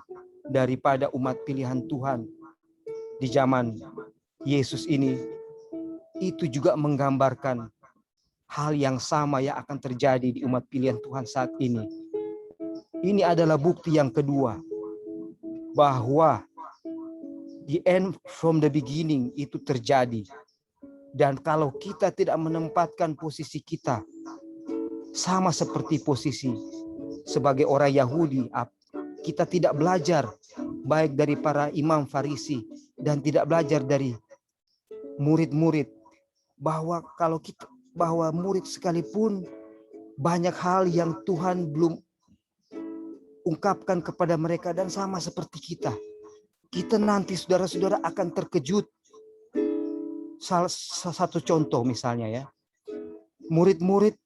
daripada umat pilihan Tuhan di zaman Yesus ini. Itu juga menggambarkan hal yang sama yang akan terjadi di umat pilihan Tuhan saat ini. Ini adalah bukti yang kedua bahwa the end from the beginning itu terjadi. Dan kalau kita tidak menempatkan posisi kita sama seperti posisi sebagai orang Yahudi, kita tidak belajar baik dari para imam Farisi dan tidak belajar dari murid-murid, bahwa murid sekalipun banyak hal yang Tuhan belum ungkapkan kepada mereka, dan sama seperti kita nanti saudara-saudara akan terkejut. Salah satu contoh misalnya ya, murid-murid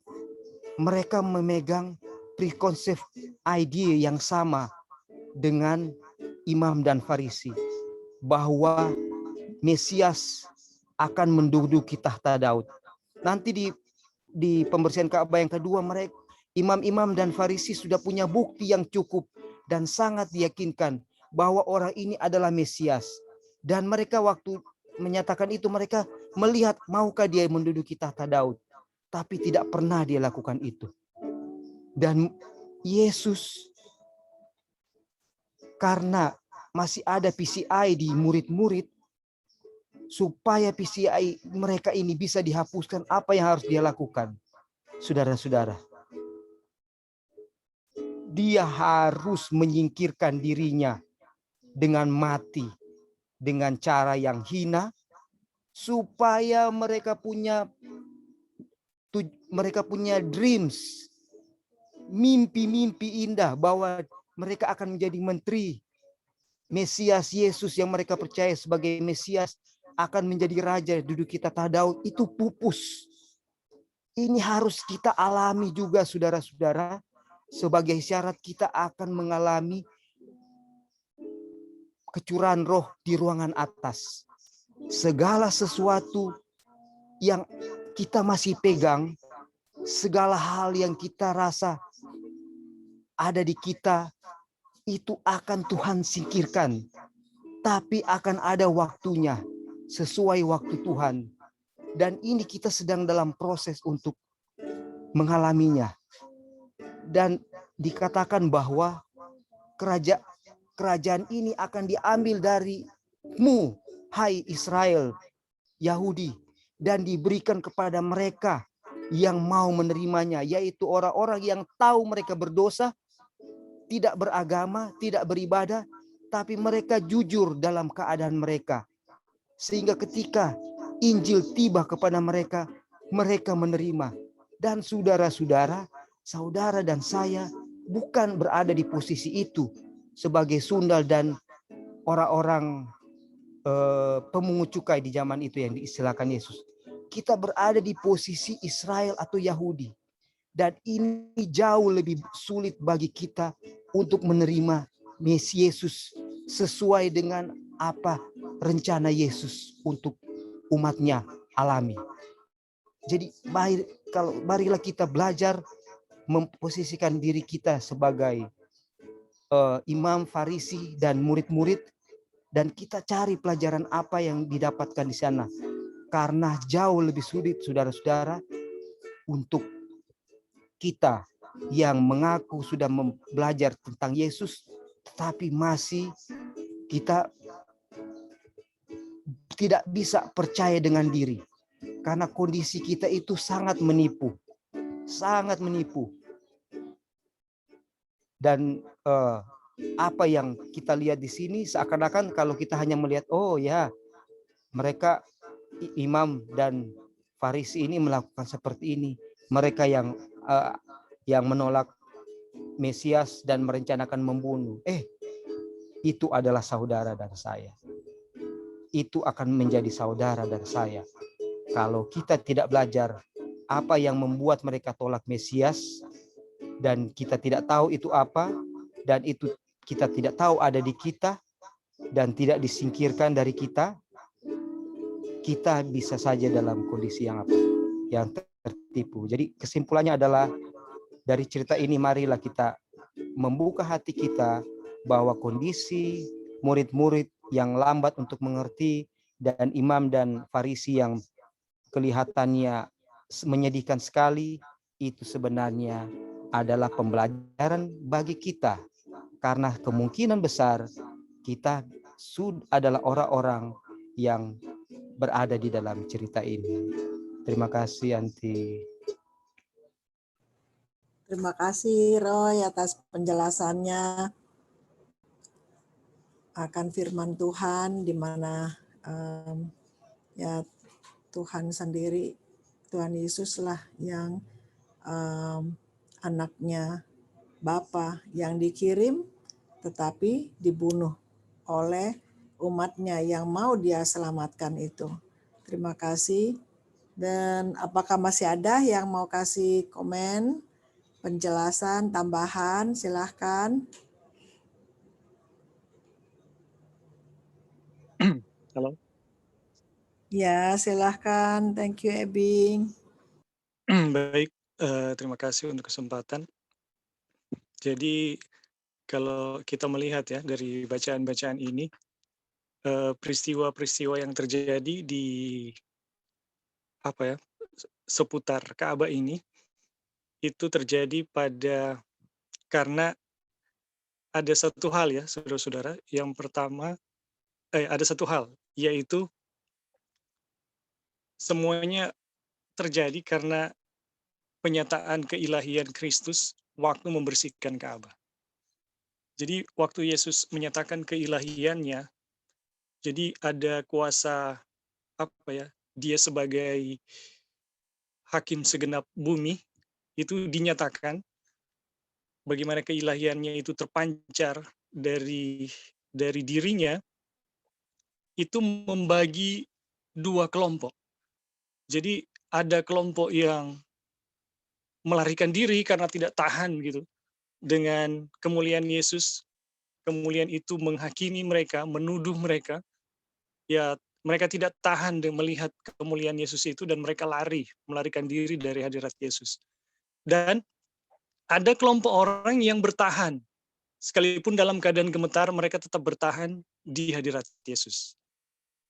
mereka memegang preconceived idea yang sama dengan imam dan Farisi, bahwa Mesias akan menduduki tahta Daud. Nanti di pembersihan Ka'bah yang kedua, mereka imam-imam dan Farisi sudah punya bukti yang cukup dan sangat diyakinkan bahwa orang ini adalah Mesias. Dan mereka waktu menyatakan itu, mereka melihat maukah dia menduduki tahta Daud. Tapi tidak pernah dia lakukan itu. Dan Yesus, karena masih ada PCI di murid-murid, supaya PCI mereka ini bisa dihapuskan, apa yang harus dia lakukan? Saudara-saudara, dia harus menyingkirkan dirinya dengan mati, dengan cara yang hina, supaya mereka punya dreams, mimpi-mimpi indah bahwa mereka akan menjadi menteri. Mesias Yesus yang mereka percaya sebagai Mesias akan menjadi raja, duduki tahta Daud, itu pupus. Ini harus kita alami juga saudara-saudara. Sebagai syarat kita akan mengalami kecurahan roh di ruangan atas. Segala sesuatu yang kita masih pegang, segala hal yang kita rasa ada di kita, itu akan Tuhan singkirkan. Tapi akan ada waktunya, sesuai waktu Tuhan. Dan ini kita sedang dalam proses untuk mengalaminya. Dan dikatakan bahwa kerajaan ini akan diambil darimu, hai Israel, Yahudi, dan diberikan kepada mereka yang mau menerimanya, yaitu orang-orang yang tahu mereka berdosa, tidak beragama, tidak beribadah, tapi mereka jujur dalam keadaan mereka. Sehingga ketika Injil tiba kepada mereka, mereka menerima. Dan saudara-saudara, saudara dan saya bukan berada di posisi itu sebagai sundal dan orang-orang pemungut cukai di zaman itu yang diistilahkan Yesus. Kita berada di posisi Israel atau Yahudi. Dan ini jauh lebih sulit bagi kita untuk menerima Mesias Yesus sesuai dengan apa rencana Yesus untuk umatnya alami. Jadi marilah kita belajar memposisikan diri kita sebagai imam Farisi dan murid-murid, dan kita cari pelajaran apa yang didapatkan di sana. Karena jauh lebih sulit saudara-saudara untuk kita yang mengaku sudah belajar tentang Yesus, tetapi masih kita tidak bisa percaya dengan diri. Karena kondisi kita itu sangat menipu. Sangat menipu. Dan apa yang kita lihat di sini seakan-akan kalau kita hanya melihat, oh ya, mereka imam dan Farisi ini melakukan seperti ini. Mereka yang menolak Mesias dan merencanakan membunuh. Itu adalah saudara dan saya. Itu akan menjadi saudara dan saya. Kalau kita tidak belajar apa yang membuat mereka tolak Mesias, dan kita tidak tahu itu apa, dan itu kita tidak tahu ada di kita, dan tidak disingkirkan dari kita, kita bisa saja dalam kondisi yang tertipu. Jadi kesimpulannya adalah, dari cerita ini marilah kita membuka hati kita bahwa kondisi murid-murid yang lambat untuk mengerti dan imam dan Farisi yang kelihatannya menyedihkan sekali, itu sebenarnya adalah pembelajaran bagi kita. Karena kemungkinan besar kita adalah orang-orang yang berada di dalam cerita ini. Terima kasih Anti. Terima kasih Roy atas penjelasannya akan firman Tuhan, di mana ya Tuhan sendiri, Tuhan Yesuslah yang anaknya Bapa yang dikirim tetapi dibunuh oleh umatnya yang mau dia selamatkan itu. Terima kasih. Dan apakah masih ada yang mau kasih komen, penjelasan, tambahan? Silahkan. Halo. Ya, silahkan. Thank you, Ebing. Baik, terima kasih untuk kesempatan. Jadi kalau kita melihat ya dari bacaan-bacaan ini, peristiwa-peristiwa yang terjadi di seputar Ka'bah ini itu terjadi karena ada satu hal ya, saudara-saudara. Yang pertama, ada satu hal, yaitu semuanya terjadi karena penyataan keilahian Kristus waktu membersihkan Ka'bah. Jadi waktu Yesus menyatakan keilahiannya, jadi ada kuasa dia sebagai hakim segenap bumi, itu dinyatakan bagaimana keilahiannya itu terpancar dari dirinya, itu membagi dua kelompok. Jadi ada kelompok yang melarikan diri karena tidak tahan gitu dengan kemuliaan Yesus. Kemuliaan itu menghakimi mereka, menuduh mereka. Ya, mereka tidak tahan dengan melihat kemuliaan Yesus itu dan mereka melarikan diri dari hadirat Yesus. Dan ada kelompok orang yang bertahan. Sekalipun dalam keadaan gemetar, mereka tetap bertahan di hadirat Yesus.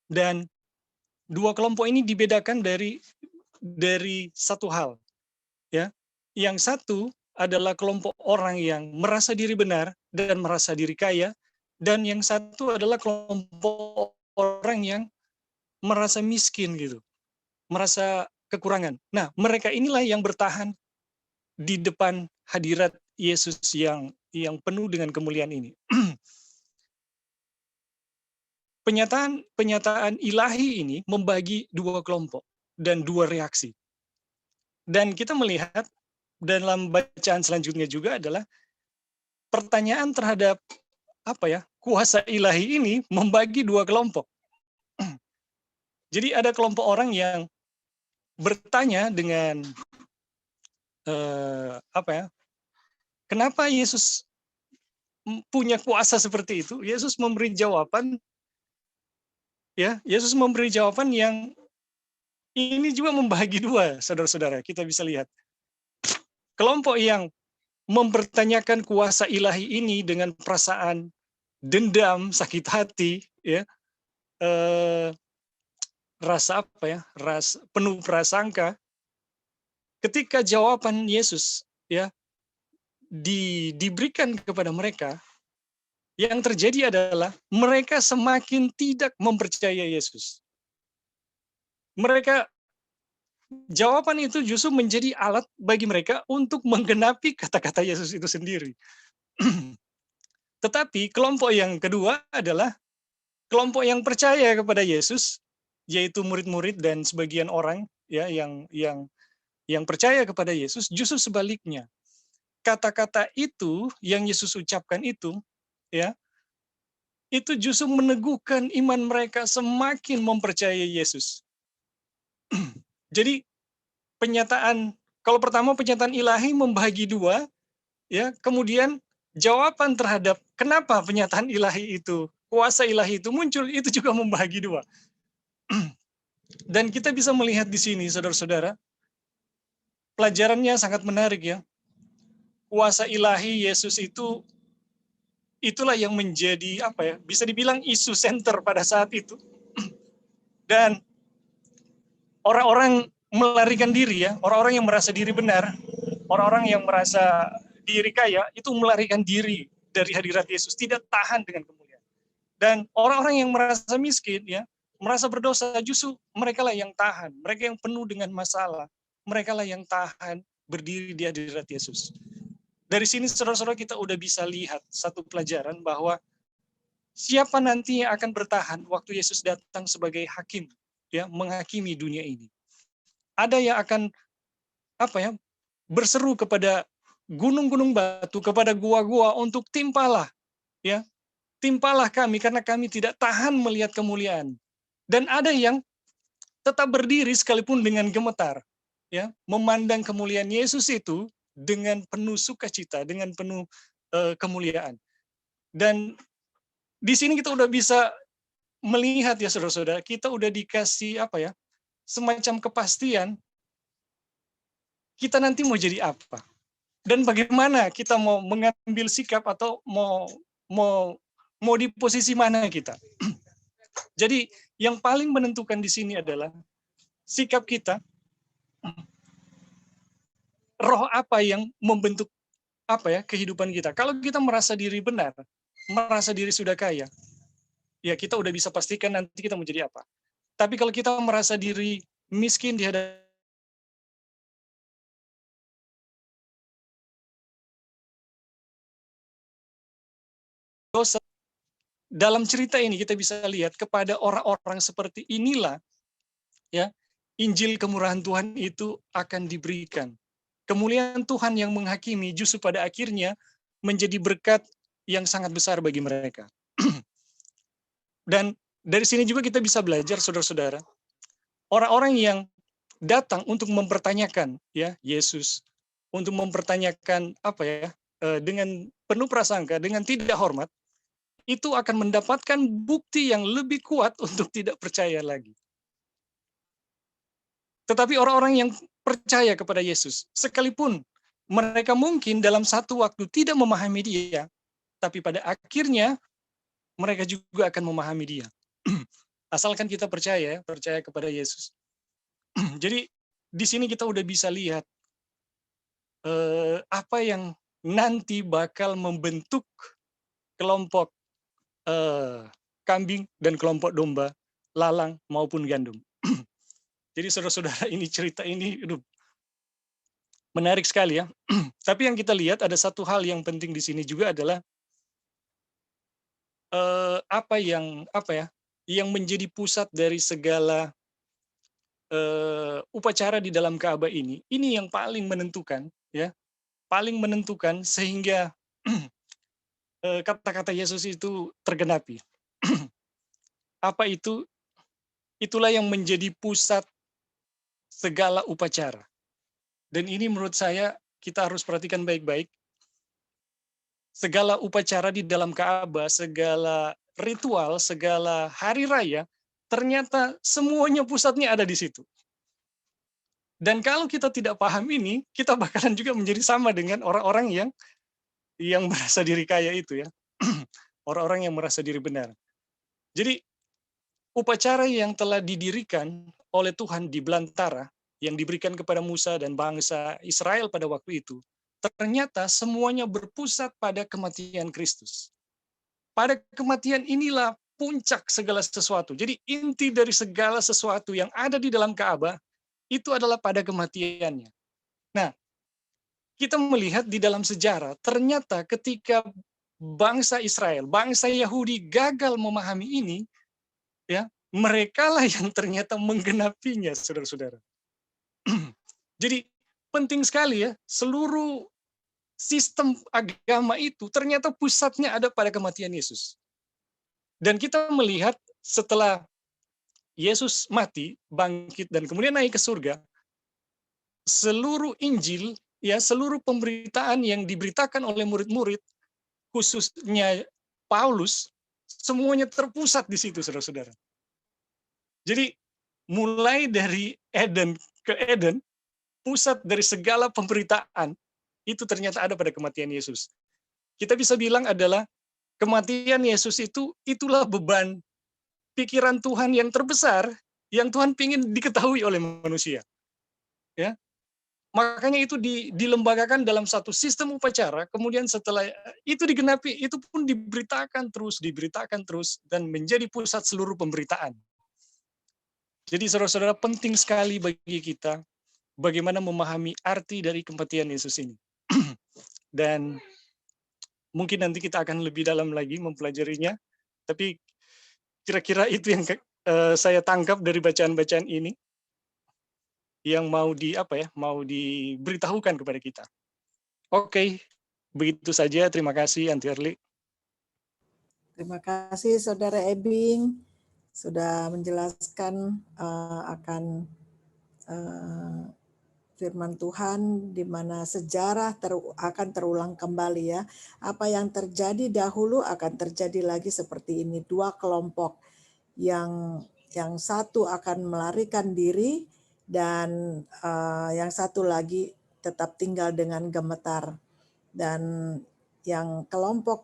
Dan dua kelompok ini dibedakan dari satu hal. Ya, yang satu adalah kelompok orang yang merasa diri benar dan merasa diri kaya, dan yang satu adalah kelompok orang yang merasa miskin gitu, merasa kekurangan. Nah, mereka inilah yang bertahan di depan hadirat Yesus yang penuh dengan kemuliaan ini. Penyataan ilahi ini membagi dua kelompok dan dua reaksi. Dan kita melihat dalam bacaan selanjutnya juga adalah pertanyaan terhadap kuasa ilahi ini membagi dua kelompok. Jadi ada kelompok orang yang bertanya dengan kenapa Yesus punya kuasa seperti itu? Yesus memberi jawaban yang ini juga membagi dua, saudara-saudara. Kita bisa lihat kelompok yang mempertanyakan kuasa ilahi ini dengan perasaan dendam, sakit hati, ya, rasa penuh prasangka. Ketika jawaban Yesus ya diberikan kepada mereka, yang terjadi adalah mereka semakin tidak mempercayai Yesus. Jawaban itu justru menjadi alat bagi mereka untuk menggenapi kata-kata Yesus itu sendiri. Tetapi kelompok yang kedua adalah kelompok yang percaya kepada Yesus, yaitu murid-murid dan sebagian orang ya yang percaya kepada Yesus. Justru sebaliknya, kata-kata itu yang Yesus ucapkan itu ya, itu justru meneguhkan iman mereka semakin mempercayai Yesus. Jadi kalau pertama penyataan ilahi membagi dua, ya, kemudian jawaban terhadap kenapa penyataan ilahi itu, kuasa ilahi itu muncul, itu juga membagi dua. Dan kita bisa melihat di sini, saudara-saudara, pelajarannya sangat menarik ya. Kuasa ilahi Yesus itulah yang menjadi bisa dibilang isu center pada saat itu. Dan orang-orang melarikan diri ya, orang-orang yang merasa diri benar, orang-orang yang merasa diri kaya itu melarikan diri dari hadirat Yesus, tidak tahan dengan kemuliaan. Dan orang-orang yang merasa miskin, ya, merasa berdosa, justru mereka lah yang tahan, mereka yang penuh dengan masalah, mereka lah yang tahan berdiri di hadirat Yesus. Dari sini saudara-saudara kita udah bisa lihat satu pelajaran bahwa siapa nanti yang akan bertahan waktu Yesus datang sebagai hakim, ya, menghakimi dunia ini. Ada yang akan berseru kepada gunung-gunung batu, kepada gua-gua untuk timpalah, ya, timpalah kami karena kami tidak tahan melihat kemuliaan. Dan ada yang tetap berdiri sekalipun dengan gemetar, ya, memandang kemuliaan Yesus itu dengan penuh sukacita, dengan penuh kemuliaan. Dan di sini kita udah bisa melihat, ya saudara-saudara, kita udah dikasih semacam kepastian kita nanti mau jadi apa dan bagaimana kita mau mengambil sikap atau mau di posisi mana kita. Jadi yang paling menentukan di sini adalah sikap kita, roh apa yang membentuk kehidupan kita. Kalau kita merasa diri benar, merasa diri sudah kaya, ya kita udah bisa pastikan nanti kita mau jadi apa. Tapi kalau kita merasa diri miskin di hadapan dosa, dalam cerita ini kita bisa lihat kepada orang-orang seperti inilah, ya, Injil kemurahan Tuhan itu akan diberikan. Kemuliaan Tuhan yang menghakimi justru pada akhirnya menjadi berkat yang sangat besar bagi mereka. Dan dari sini juga kita bisa belajar, saudara-saudara, orang-orang yang datang untuk mempertanyakan, ya, Yesus, untuk mempertanyakan dengan penuh prasangka, dengan tidak hormat, itu akan mendapatkan bukti yang lebih kuat untuk tidak percaya lagi. Tetapi orang-orang yang percaya kepada Yesus, sekalipun mereka mungkin dalam satu waktu tidak memahami dia, tapi pada akhirnya mereka juga akan memahami dia. Asalkan kita percaya kepada Yesus. Jadi di sini kita udah bisa lihat apa yang nanti bakal membentuk kelompok kambing dan kelompok domba, lalang maupun gandum. Jadi saudara-saudara, ini cerita ini menarik sekali, ya. Tapi yang kita lihat ada satu hal yang penting di sini juga adalah yang menjadi pusat dari segala upacara di dalam Ka'bah ini yang paling menentukan, ya, paling menentukan sehingga kata-kata Yesus itu tergenapi. Apa itu? Itulah yang menjadi pusat segala upacara. Dan ini menurut saya kita harus perhatikan baik-baik. Segala upacara di dalam Ka'bah, segala ritual, segala hari raya, ternyata semuanya pusatnya ada di situ. Dan kalau kita tidak paham ini, kita bakalan juga menjadi sama dengan orang-orang yang merasa diri kaya itu, ya. Orang-orang yang merasa diri benar. Jadi upacara yang telah didirikan oleh Tuhan di belantara, yang diberikan kepada Musa dan bangsa Israel pada waktu itu, ternyata semuanya berpusat pada kematian Kristus. Pada kematian inilah puncak segala sesuatu. Jadi inti dari segala sesuatu yang ada di dalam Ka'bah itu adalah pada kematiannya. Nah, kita melihat di dalam sejarah, ternyata ketika bangsa Israel, bangsa Yahudi gagal memahami ini, ya, merekalah yang ternyata menggenapinya, saudara-saudara. Jadi penting sekali, ya, seluruh sistem agama itu ternyata pusatnya ada pada kematian Yesus. Dan kita melihat setelah Yesus mati, bangkit, dan kemudian naik ke surga, seluruh Injil, ya, seluruh pemberitaan yang diberitakan oleh murid-murid, khususnya Paulus, semuanya terpusat di situ, saudara-saudara. Jadi mulai dari Eden ke Eden, pusat dari segala pemberitaan itu ternyata ada pada kematian Yesus. Kita bisa bilang adalah kematian Yesus itulah beban pikiran Tuhan yang terbesar yang Tuhan ingin diketahui oleh manusia. Ya. Makanya itu dilembagakan dalam satu sistem upacara, kemudian setelah itu digenapi, itu pun diberitakan terus, dan menjadi pusat seluruh pemberitaan. Jadi saudara-saudara, penting sekali bagi kita bagaimana memahami arti dari kematian Yesus ini. Dan mungkin nanti kita akan lebih dalam lagi mempelajarinya, tapi kira-kira itu yang saya tangkap dari bacaan-bacaan ini, yang mau diberitahukan kepada kita. Oke, begitu saja. Terima kasih, Anti Erli. Terima kasih Saudara Ebing sudah menjelaskan akan firman Tuhan, di mana sejarah akan terulang kembali ya. Apa yang terjadi dahulu akan terjadi lagi seperti ini. Dua kelompok yang satu akan melarikan diri dan yang satu lagi tetap tinggal dengan gemetar. Dan yang kelompok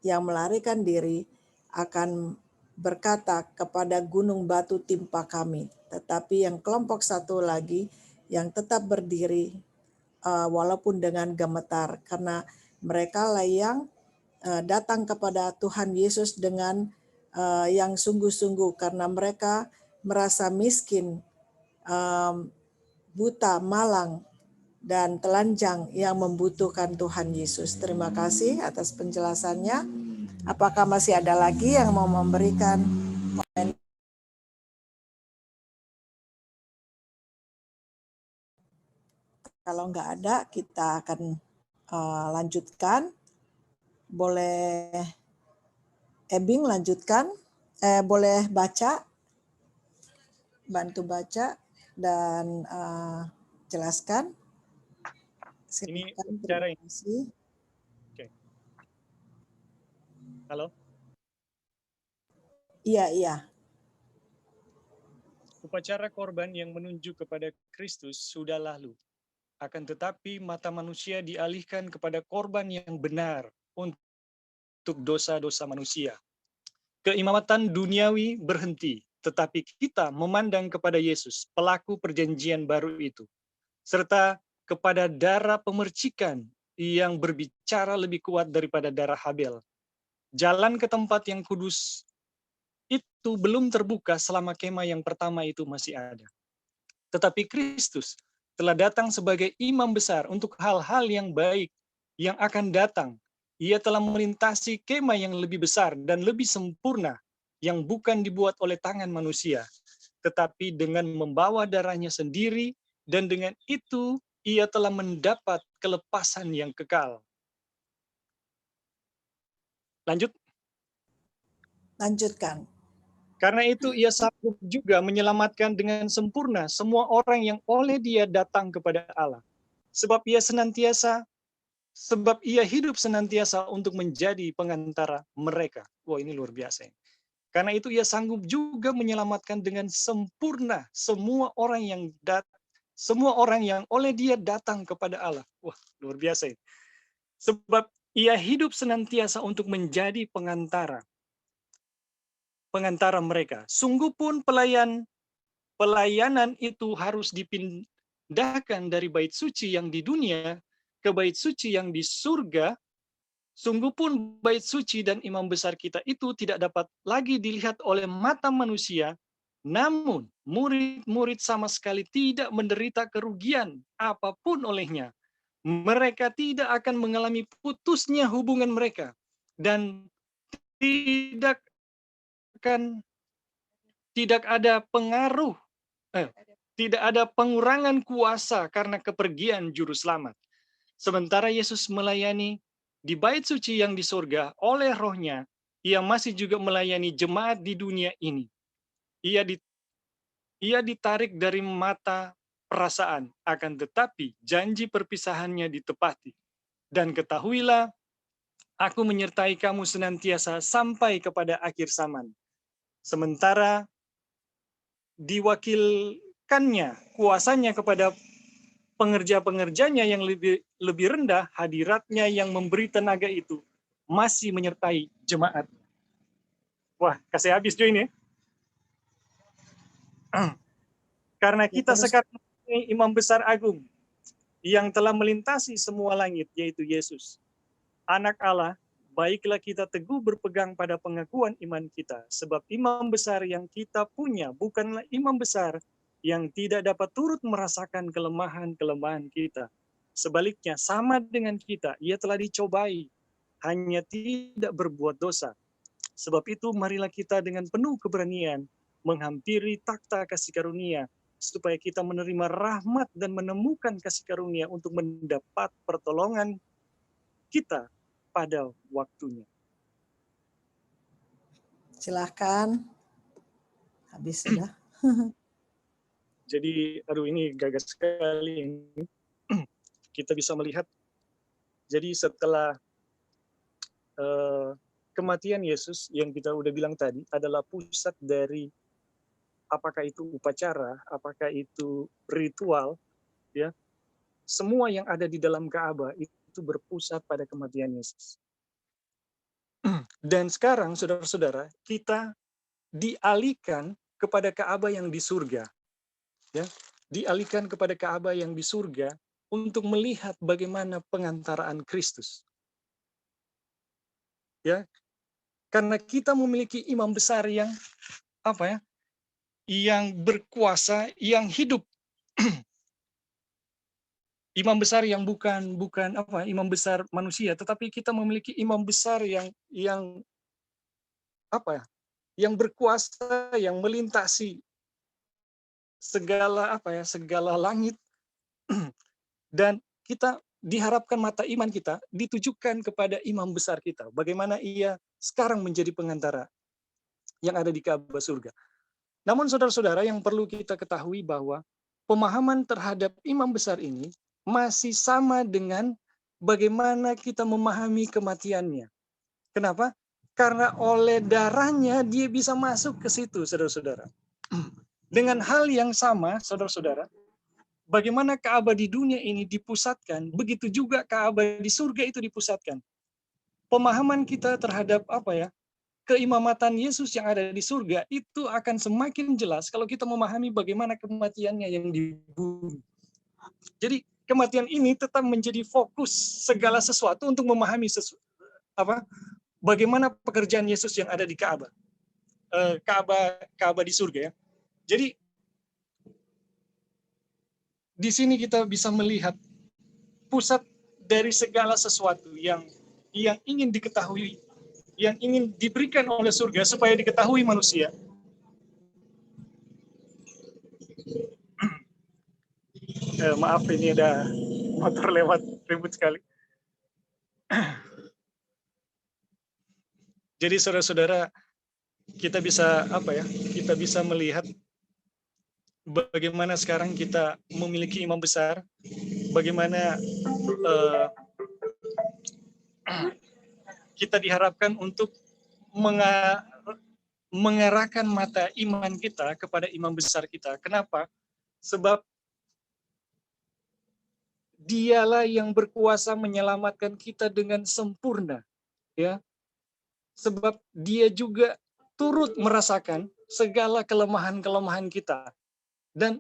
yang melarikan diri akan berkata kepada gunung batu timpa kami. Tetapi yang kelompok satu lagi yang tetap berdiri walaupun dengan gemetar, karena mereka lah yang datang kepada Tuhan Yesus dengan yang sungguh-sungguh, karena mereka merasa miskin, buta, malang, dan telanjang yang membutuhkan Tuhan Yesus. Terima kasih atas penjelasannya. Apakah masih ada lagi yang mau memberikan komen? Kalau nggak ada, kita akan lanjutkan. Boleh Ebing lanjutkan, boleh baca, bantu baca dan jelaskan. Silakan, terima kasih. Oke. Halo. Iya. Upacara korban yang menunjuk kepada Kristus sudah lalu. Akan tetapi mata manusia dialihkan kepada korban yang benar untuk dosa-dosa manusia. Keimamatan duniawi berhenti, tetapi kita memandang kepada Yesus, pelaku perjanjian baru itu, serta kepada darah pemercikan yang berbicara lebih kuat daripada darah Habel. Jalan ke tempat yang kudus itu belum terbuka selama kemah yang pertama itu masih ada. Tetapi Kristus telah datang sebagai imam besar untuk hal-hal yang baik yang akan datang. Ia telah melintasi kemah yang lebih besar dan lebih sempurna, yang bukan dibuat oleh tangan manusia, tetapi dengan membawa darahnya sendiri, dan dengan itu ia telah mendapat kelepasan yang kekal. Lanjutkan. Karena itu ia sanggup juga menyelamatkan dengan sempurna semua orang yang oleh dia datang kepada Allah. Sebab ia hidup senantiasa untuk menjadi pengantara mereka. Wah, ini luar biasa. Karena itu ia sanggup juga menyelamatkan dengan sempurna semua orang yang oleh dia datang kepada Allah. Wah, luar biasa. Sebab ia hidup senantiasa untuk menjadi pengantara mereka. Sungguh pun pelayanan itu harus dipindahkan dari bait suci yang di dunia ke bait suci yang di surga. Sungguh pun bait suci dan imam besar kita itu tidak dapat lagi dilihat oleh mata manusia, namun murid-murid sama sekali tidak menderita kerugian apapun olehnya. Mereka tidak akan mengalami putusnya hubungan mereka, dan tidak ada pengurangan kuasa karena kepergian juru selamat. Sementara Yesus melayani di bait suci yang di surga oleh Roh-Nya, ia masih juga melayani jemaat di dunia ini. Ia ditarik dari mata perasaan, akan tetapi janji perpisahannya ditepati. Dan ketahuilah, aku menyertai kamu senantiasa sampai kepada akhir zaman. Sementara diwakilkannya kuasanya kepada pengerja-pengerjanya yang lebih rendah, hadiratnya yang memberi tenaga itu masih menyertai jemaat. Wah, kasih habis Jo ini. Karena kita sekarang imam besar agung yang telah melintasi semua langit, yaitu Yesus, Anak Allah. Baiklah kita teguh berpegang pada pengakuan iman kita, sebab imam besar yang kita punya bukanlah imam besar yang tidak dapat turut merasakan kelemahan-kelemahan kita. Sebaliknya, sama dengan kita, ia telah dicobai, hanya tidak berbuat dosa. Sebab itu, marilah kita dengan penuh keberanian menghampiri takhta kasih karunia, supaya kita menerima rahmat dan menemukan kasih karunia untuk mendapat pertolongan kita pada waktunya. Silahkan. Habis sudah. Jadi, ini gagas sekali ini. Kita bisa melihat, jadi setelah kematian Yesus yang kita udah bilang tadi adalah pusat dari apakah itu upacara, apakah itu ritual, ya, semua yang ada di dalam Ka'bah itu berpusat pada kematian Yesus. Dan sekarang, saudara-saudara, kita dialihkan kepada Ka'bah yang di surga, ya, dialihkan kepada Ka'bah yang di surga untuk melihat bagaimana pengantaraan Kristus, ya, karena kita memiliki imam besar yang yang berkuasa, yang hidup. Imam besar yang bukan imam besar manusia, tetapi kita memiliki imam besar yang yang berkuasa, yang melintasi segala segala langit. Dan kita diharapkan mata iman kita ditujukan kepada imam besar kita, bagaimana ia sekarang menjadi pengantara yang ada di Ka'bah surga. Namun saudara-saudara, yang perlu kita ketahui bahwa pemahaman terhadap imam besar ini masih sama dengan bagaimana kita memahami kematiannya. Kenapa? Karena oleh darahnya dia bisa masuk ke situ, saudara-saudara. Dengan hal yang sama, saudara-saudara, bagaimana Ka'bah di dunia ini dipusatkan, begitu juga Ka'bah di surga itu dipusatkan. Pemahaman kita terhadap keimamatan Yesus yang ada di surga itu akan semakin jelas kalau kita memahami bagaimana kematiannya yang di bumi. Jadi kematian ini tetap menjadi fokus segala sesuatu untuk memahami bagaimana pekerjaan Yesus yang ada di Ka'bah. Ka'bah di surga, ya. Jadi di sini kita bisa melihat pusat dari segala sesuatu yang ingin diketahui, yang ingin diberikan oleh surga supaya diketahui manusia. Maaf, ini ada motor lewat, ribut sekali. Jadi saudara-saudara, kita bisa kita bisa melihat bagaimana sekarang kita memiliki imam besar, bagaimana kita diharapkan untuk mengarahkan mata iman kita kepada imam besar kita. Kenapa? Sebab dialah yang berkuasa menyelamatkan kita dengan sempurna, ya. Sebab dia juga turut merasakan segala kelemahan-kelemahan kita. Dan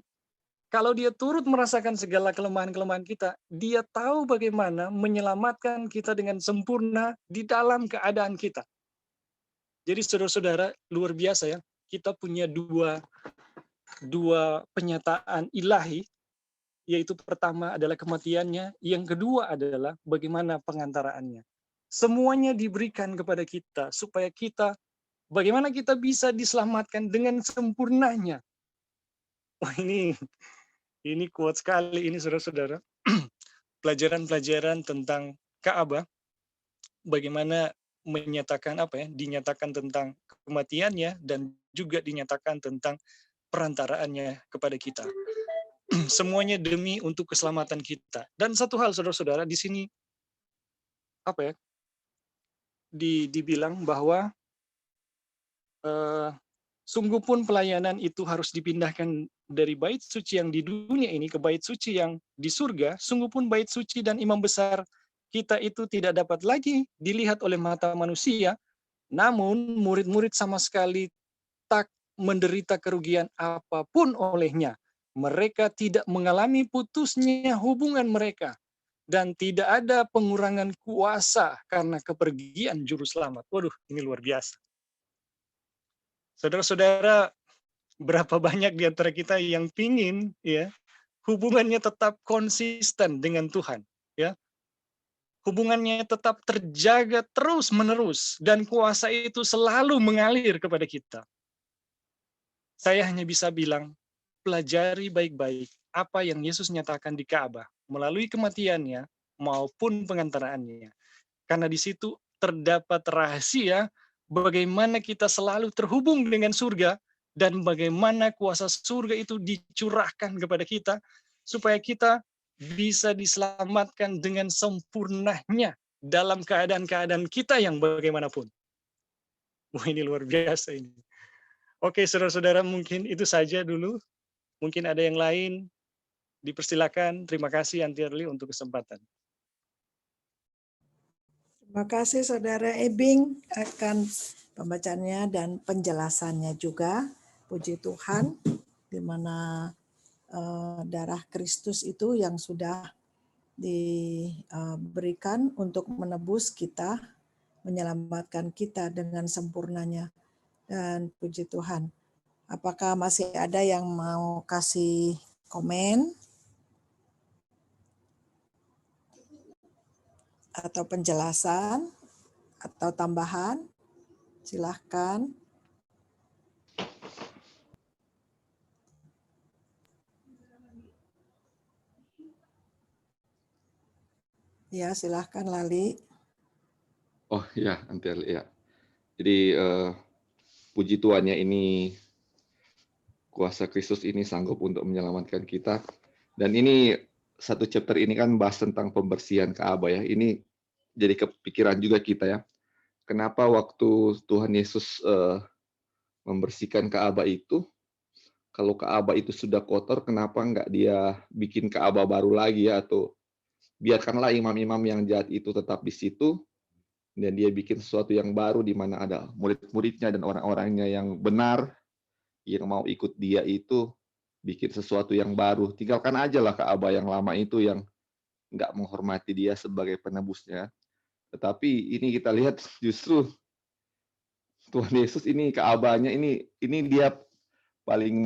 kalau dia turut merasakan segala kelemahan-kelemahan kita, dia tahu bagaimana menyelamatkan kita dengan sempurna di dalam keadaan kita. Jadi saudara-saudara, luar biasa, ya. Kita punya dua penyataan ilahi, yaitu pertama adalah kematiannya, yang kedua adalah bagaimana pengantaraannya. Semuanya diberikan kepada kita supaya bagaimana kita bisa diselamatkan dengan sempurnanya. Wah, ini kuat sekali ini, saudara-saudara. Pelajaran-pelajaran tentang Ka'bah, bagaimana menyatakan dinyatakan tentang kematiannya dan juga dinyatakan tentang perantaraannya kepada kita. Semuanya demi untuk keselamatan kita. Dan satu hal, saudara-saudara, di sini dibilang bahwa sungguh pun pelayanan itu harus dipindahkan dari bait suci yang di dunia ini ke bait suci yang di surga. Sungguh pun bait suci dan imam besar kita itu tidak dapat lagi dilihat oleh mata manusia, namun murid-murid sama sekali tak menderita kerugian apapun olehnya, mereka tidak mengalami putusnya hubungan mereka, dan tidak ada pengurangan kuasa karena kepergian juru selamat. Waduh, ini luar biasa. Saudara-saudara, berapa banyak di antara kita yang pingin ya hubungannya tetap konsisten dengan Tuhan, ya. Hubungannya tetap terjaga terus-menerus dan kuasa itu selalu mengalir kepada kita. Saya hanya bisa bilang, pelajari baik-baik apa yang Yesus nyatakan di Ka'bah melalui kematiannya maupun pengantaraannya. Karena di situ terdapat rahasia bagaimana kita selalu terhubung dengan surga dan bagaimana kuasa surga itu dicurahkan kepada kita supaya kita bisa diselamatkan dengan sempurnanya dalam keadaan-keadaan kita yang bagaimanapun. Wah, ini luar biasa ini. Oke, saudara-saudara, mungkin itu saja dulu. Mungkin ada yang lain, dipersilakan. Terima kasih Anti Erli untuk kesempatan. Terima kasih Saudara Ebing akan pembacaannya dan penjelasannya juga. Puji Tuhan, di mana darah Kristus itu yang sudah diberikan untuk menebus kita, menyelamatkan kita dengan sempurnanya. Dan puji Tuhan. Apakah masih ada yang mau kasih komen atau penjelasan atau tambahan? Silahkan. Ya, silahkan Lali. Oh ya, Antel ya. Jadi puji Tuhannya ini kuasa Kristus ini sanggup untuk menyelamatkan kita. Dan ini satu chapter ini kan bahas tentang pembersihan Ka'bah ya. Ini jadi kepikiran juga kita ya. Kenapa waktu Tuhan Yesus membersihkan Ka'bah itu, kalau Ka'bah itu sudah kotor, kenapa nggak dia bikin Ka'bah baru lagi ya? Atau biarkanlah imam-imam yang jahat itu tetap di situ, dan dia bikin sesuatu yang baru di mana ada murid-muridnya dan orang-orangnya yang benar yang mau ikut dia itu bikin sesuatu yang baru. Tinggalkan aja lah Ka'bah yang lama itu yang nggak menghormati dia sebagai penebusnya. Tetapi ini kita lihat justru Tuhan Yesus ini Ka'bahnya ini dia paling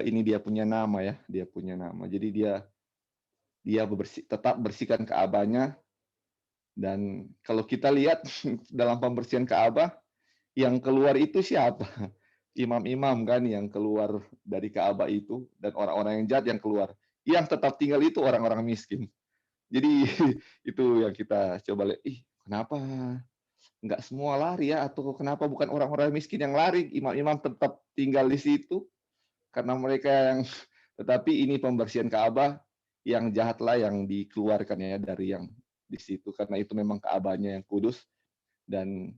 ini dia punya nama ya, dia punya nama. Jadi dia tetap bersihkan Ka'bahnya. Dan kalau kita lihat dalam pembersihan Ka'bah, yang keluar itu siapa? Imam-imam kan yang keluar dari Ka'bah itu, dan orang-orang yang jahat yang keluar. Yang tetap tinggal itu orang-orang miskin. Jadi itu yang kita coba lihat, kenapa nggak semua lari ya? Atau kenapa bukan orang-orang miskin yang lari? Imam-imam tetap tinggal di situ, karena mereka yang... Tetapi ini pembersihan Ka'bah, yang jahatlah yang dikeluarkan ya dari yang di situ, karena itu memang Ka'bahnya yang kudus. Dan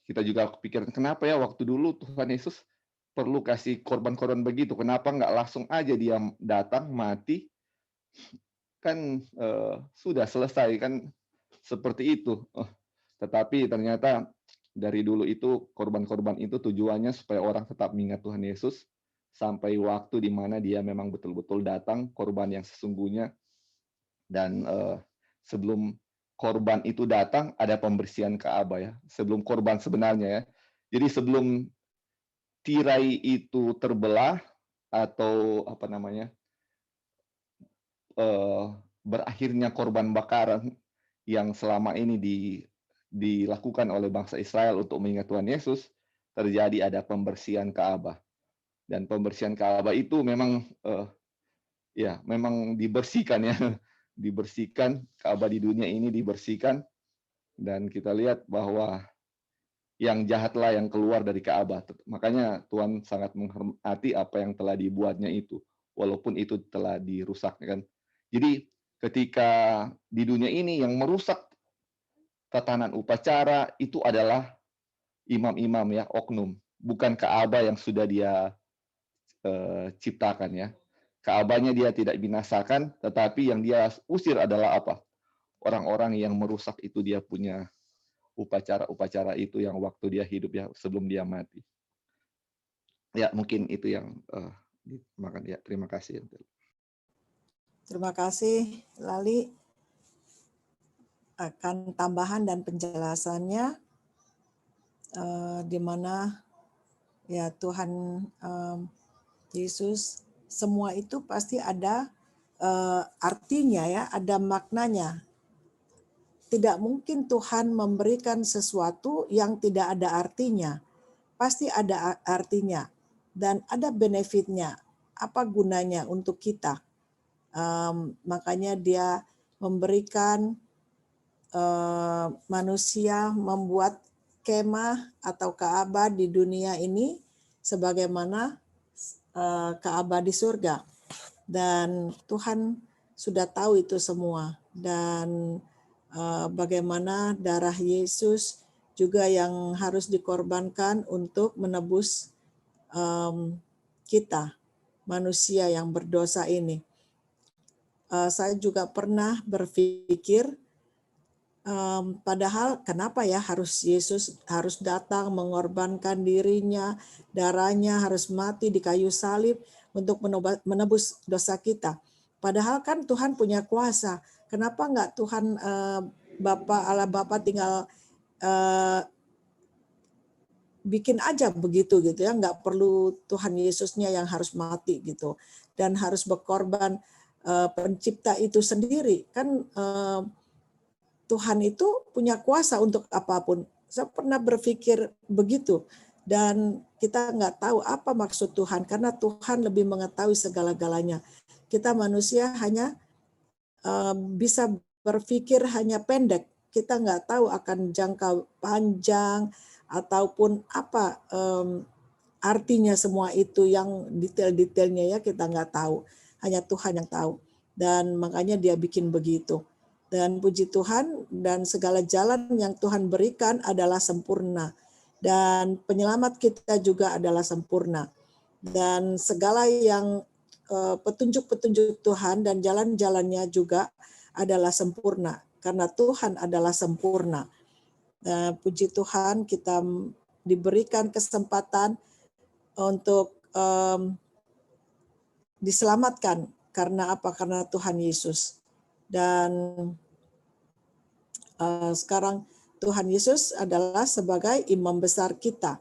kita juga kepikiran kenapa ya waktu dulu Tuhan Yesus perlu kasih korban-korban begitu, kenapa nggak langsung aja dia datang mati, kan sudah selesai kan, seperti itu. Tetapi ternyata dari dulu itu korban-korban itu tujuannya supaya orang tetap mengingat Tuhan Yesus sampai waktu di mana dia memang betul-betul datang, korban yang sesungguhnya. Dan sebelum korban itu datang, ada pembersihan Ka'bah ya. Sebelum korban sebenarnya ya. Jadi sebelum tirai itu terbelah atau apa namanya, berakhirnya korban bakaran yang selama ini dilakukan oleh bangsa Israel untuk mengingat Tuhan Yesus, terjadi ada pembersihan Ka'bah. Dan pembersihan Ka'bah itu memang ya memang dibersihkan ya. Dibersihkan, Ka'bah di dunia ini dibersihkan, dan kita lihat bahwa yang jahatlah yang keluar dari Ka'bah. Makanya Tuhan sangat menghormati apa yang telah dibuatnya itu, walaupun itu telah dirusak kan. Jadi ketika di dunia ini yang merusak tatanan upacara itu adalah imam-imam ya, oknum, bukan Ka'bah yang sudah dia ciptakan ya. Ka'bahnya dia tidak binasakan, tetapi yang dia usir adalah apa? Orang-orang yang merusak itu dia punya upacara-upacara itu yang waktu dia hidup ya, sebelum dia mati. Ya, mungkin itu yang Terima kasih. Terima kasih Lali akan tambahan dan penjelasannya, di mana ya Tuhan Yesus semua itu pasti ada artinya ya, ada maknanya. Tidak mungkin Tuhan memberikan sesuatu yang tidak ada artinya. Pasti ada artinya dan ada benefitnya. Apa gunanya untuk kita? Makanya dia memberikan manusia membuat kemah atau Ka'bah di dunia ini sebagaimana Ka'bah di surga. Dan Tuhan sudah tahu itu semua. Dan bagaimana darah Yesus juga yang harus dikorbankan untuk menebus kita, manusia yang berdosa ini. Saya juga pernah berpikir, padahal kenapa ya Yesus harus datang mengorbankan dirinya, darahnya harus mati di kayu salib untuk menebus dosa kita. Padahal kan Tuhan punya kuasa. Kenapa enggak Tuhan Allah Bapa tinggal bikin aja begitu gitu ya, nggak perlu Tuhan Yesusnya yang harus mati gitu dan harus berkorban. Pencipta itu sendiri kan Tuhan itu punya kuasa untuk apapun. Saya pernah berpikir begitu dan kita nggak tahu apa maksud Tuhan karena Tuhan lebih mengetahui segala-galanya. Kita manusia hanya bisa berpikir hanya pendek. Kita nggak tahu akan jangka panjang ataupun apa artinya semua itu, yang detail-detailnya ya kita nggak tahu. Hanya Tuhan yang tahu. Dan makanya dia bikin begitu. Dan puji Tuhan, dan segala jalan yang Tuhan berikan adalah sempurna. Dan penyelamat kita juga adalah sempurna. Dan segala yang petunjuk-petunjuk Tuhan dan jalan-jalannya juga adalah sempurna. Karena Tuhan adalah sempurna. Puji Tuhan, kita diberikan kesempatan untuk diselamatkan. Karena apa? Karena Tuhan Yesus. Dan sekarang Tuhan Yesus adalah sebagai imam besar kita.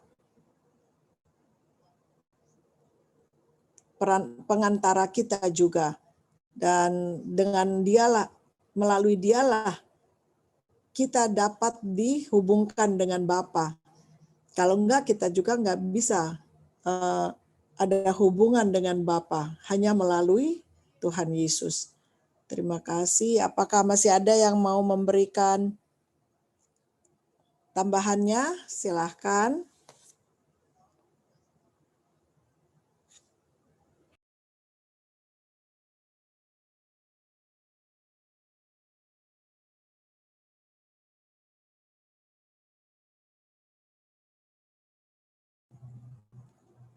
Pengantara kita juga. Dan dengan dialah, melalui dialah, kita dapat dihubungkan dengan Bapa. Kalau enggak, kita juga enggak bisa ada hubungan dengan Bapa, hanya melalui Tuhan Yesus. Terima kasih. Apakah masih ada yang mau memberikan tambahannya? Silahkan.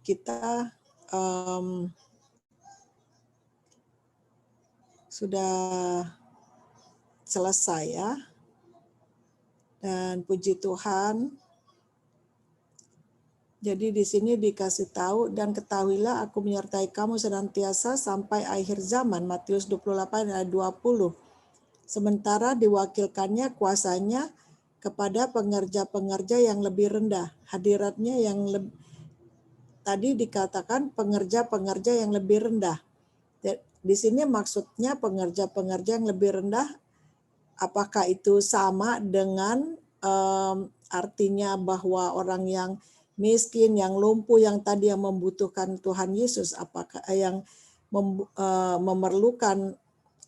Kita sudah selesai ya. Dan puji Tuhan. Jadi di sini dikasih tahu, dan ketahuilah aku menyertai kamu senantiasa sampai akhir zaman. Matius 28 ayat 20. Sementara diwakilkannya kuasanya kepada pengerja-pengerja yang lebih rendah. Hadiratnya yang tadi dikatakan pengerja-pengerja yang lebih rendah. Di sini maksudnya pengerja-pengerja yang lebih rendah, apakah itu sama dengan artinya bahwa orang yang miskin, yang lumpuh, yang tadi yang membutuhkan Tuhan Yesus, apakah yang memerlukan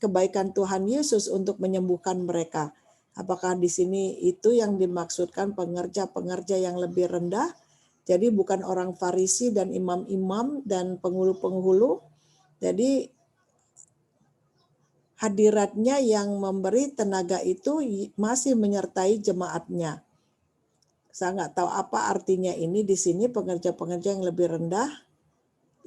kebaikan Tuhan Yesus untuk menyembuhkan mereka? Apakah di sini itu yang dimaksudkan pengerja-pengerja yang lebih rendah? Jadi bukan orang Farisi dan imam-imam dan penghulu-penghulu. Jadi hadiratnya yang memberi tenaga itu masih menyertai jemaatnya. Saya nggak tahu apa artinya ini di sini, pengerja-pengerja yang lebih rendah,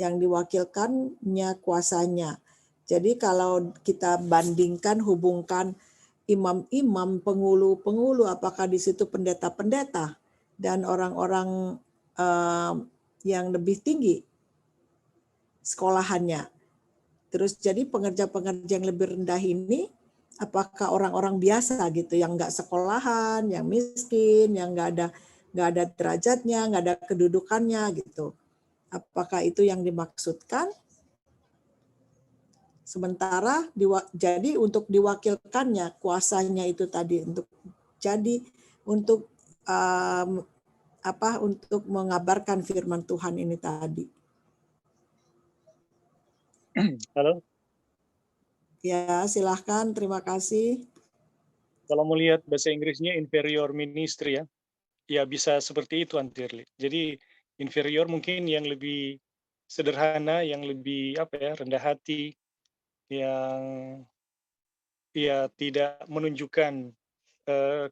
yang diwakilkannya kuasanya. Jadi kalau kita bandingkan, hubungkan imam-imam, penghulu-penghulu, apakah di situ pendeta-pendeta dan orang-orang yang lebih tinggi? sekolahannya. Terus jadi pengerja-pengerja yang lebih rendah ini apakah orang-orang biasa gitu yang nggak sekolahan, yang miskin, yang nggak ada derajatnya, nggak ada kedudukannya gitu. Apakah itu yang dimaksudkan? Sementara jadi untuk diwakilkannya kuasanya itu tadi untuk untuk mengabarkan firman Tuhan ini tadi. Halo, Ya, silahkan. Terima kasih. kalau melihat bahasa Inggrisnya inferior ministry ya bisa seperti itu Antirli. Jadi inferior mungkin yang lebih sederhana, yang lebih rendah hati, yang ya tidak menunjukkan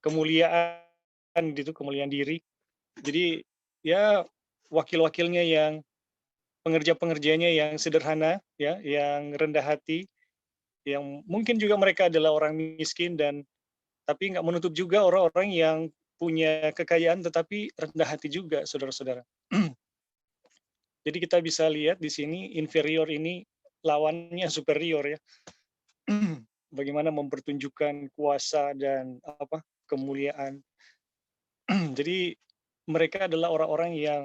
kemuliaan gitu, kemuliaan diri. Jadi ya wakil-wakilnya yang pengerja-pengerjanya yang sederhana ya, yang rendah hati, yang mungkin juga mereka adalah orang miskin tapi nggak menutup juga orang-orang yang punya kekayaan tetapi rendah hati juga, saudara-saudara. Jadi kita bisa lihat di sini inferior ini lawannya superior ya. Bagaimana mempertunjukkan kuasa dan kemuliaan. Jadi mereka adalah orang-orang yang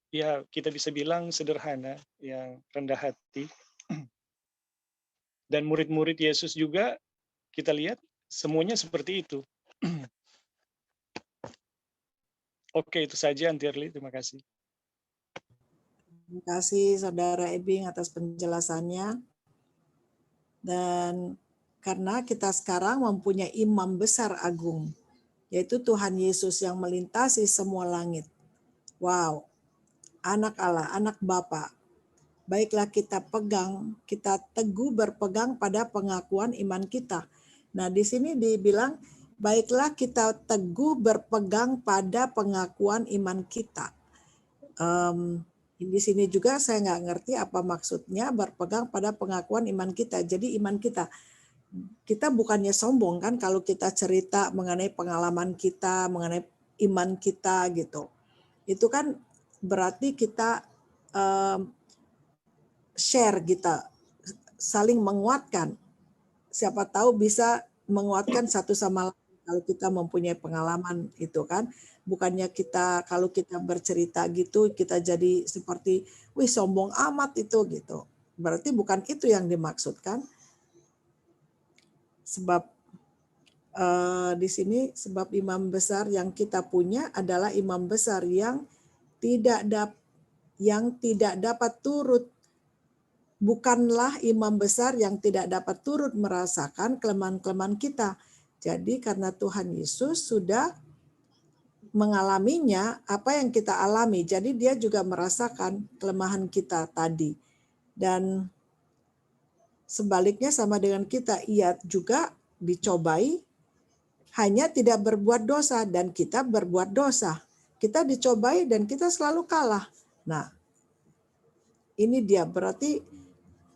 ya kita bisa bilang sederhana, yang rendah hati. Dan murid-murid Yesus juga kita lihat semuanya seperti itu. Oke, itu saja Antirli, terima kasih. Terima kasih Saudara Ebing atas penjelasannya. Dan karena kita sekarang mempunyai imam besar agung, yaitu Tuhan Yesus yang melintasi semua langit. Wow, anak Allah, anak Bapa. Baiklah kita teguh berpegang pada pengakuan iman kita. Nah, di sini dibilang, baiklah kita teguh berpegang pada pengakuan iman kita. Di sini juga saya nggak ngerti apa maksudnya berpegang pada pengakuan iman kita. Jadi iman kita bukannya sombong kan kalau kita cerita mengenai pengalaman kita, mengenai iman kita gitu. Itu kan berarti kita share kita, saling menguatkan. Siapa tahu bisa menguatkan satu sama lain kalau kita mempunyai pengalaman itu kan. Bukannya kalau kita bercerita gitu kita jadi seperti wih sombong amat itu gitu. Berarti bukan itu yang dimaksudkan. Sebab di sini sebab imam besar yang kita punya adalah imam besar yang tidak dapat turut, bukanlah imam besar yang tidak dapat turut merasakan kelemahan-kelemahan kita. Jadi karena Tuhan Yesus sudah mengalaminya apa yang kita alami, jadi dia juga merasakan kelemahan kita tadi. Dan sebaliknya sama dengan kita, ia juga dicobai, hanya tidak berbuat dosa, dan kita berbuat dosa. Kita dicobai dan kita selalu kalah. Nah, ini dia berarti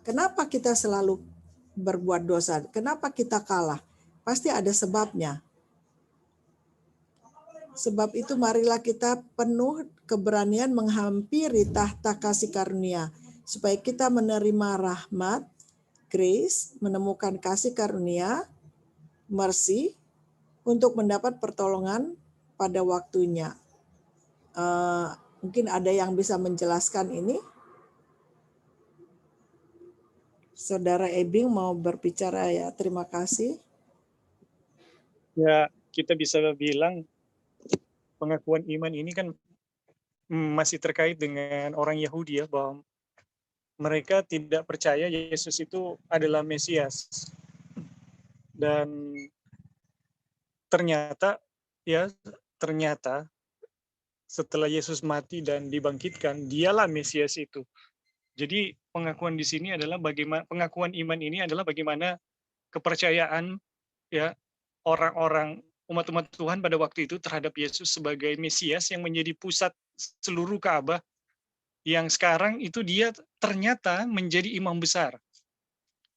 kenapa kita selalu berbuat dosa? Kenapa kita kalah? Pasti ada sebabnya. Sebab itu marilah kita penuh keberanian menghampiri tahta kasih karunia, supaya kita menerima rahmat, grace, menemukan kasih karunia, mercy, untuk mendapat pertolongan pada waktunya. Mungkin ada yang bisa menjelaskan ini? Saudara Ebing mau berbicara ya, terima kasih. Ya, kita bisa bilang pengakuan iman ini kan masih terkait dengan orang Yahudi ya, bahwa mereka tidak percaya Yesus itu adalah Mesias. Dan ternyata setelah Yesus mati dan dibangkitkan, dialah Mesias itu. Jadi pengakuan di sini adalah pengakuan iman ini adalah bagaimana kepercayaan ya orang-orang umat-umat Tuhan pada waktu itu terhadap Yesus sebagai Mesias yang menjadi pusat seluruh Ka'bah, yang sekarang itu dia ternyata menjadi imam besar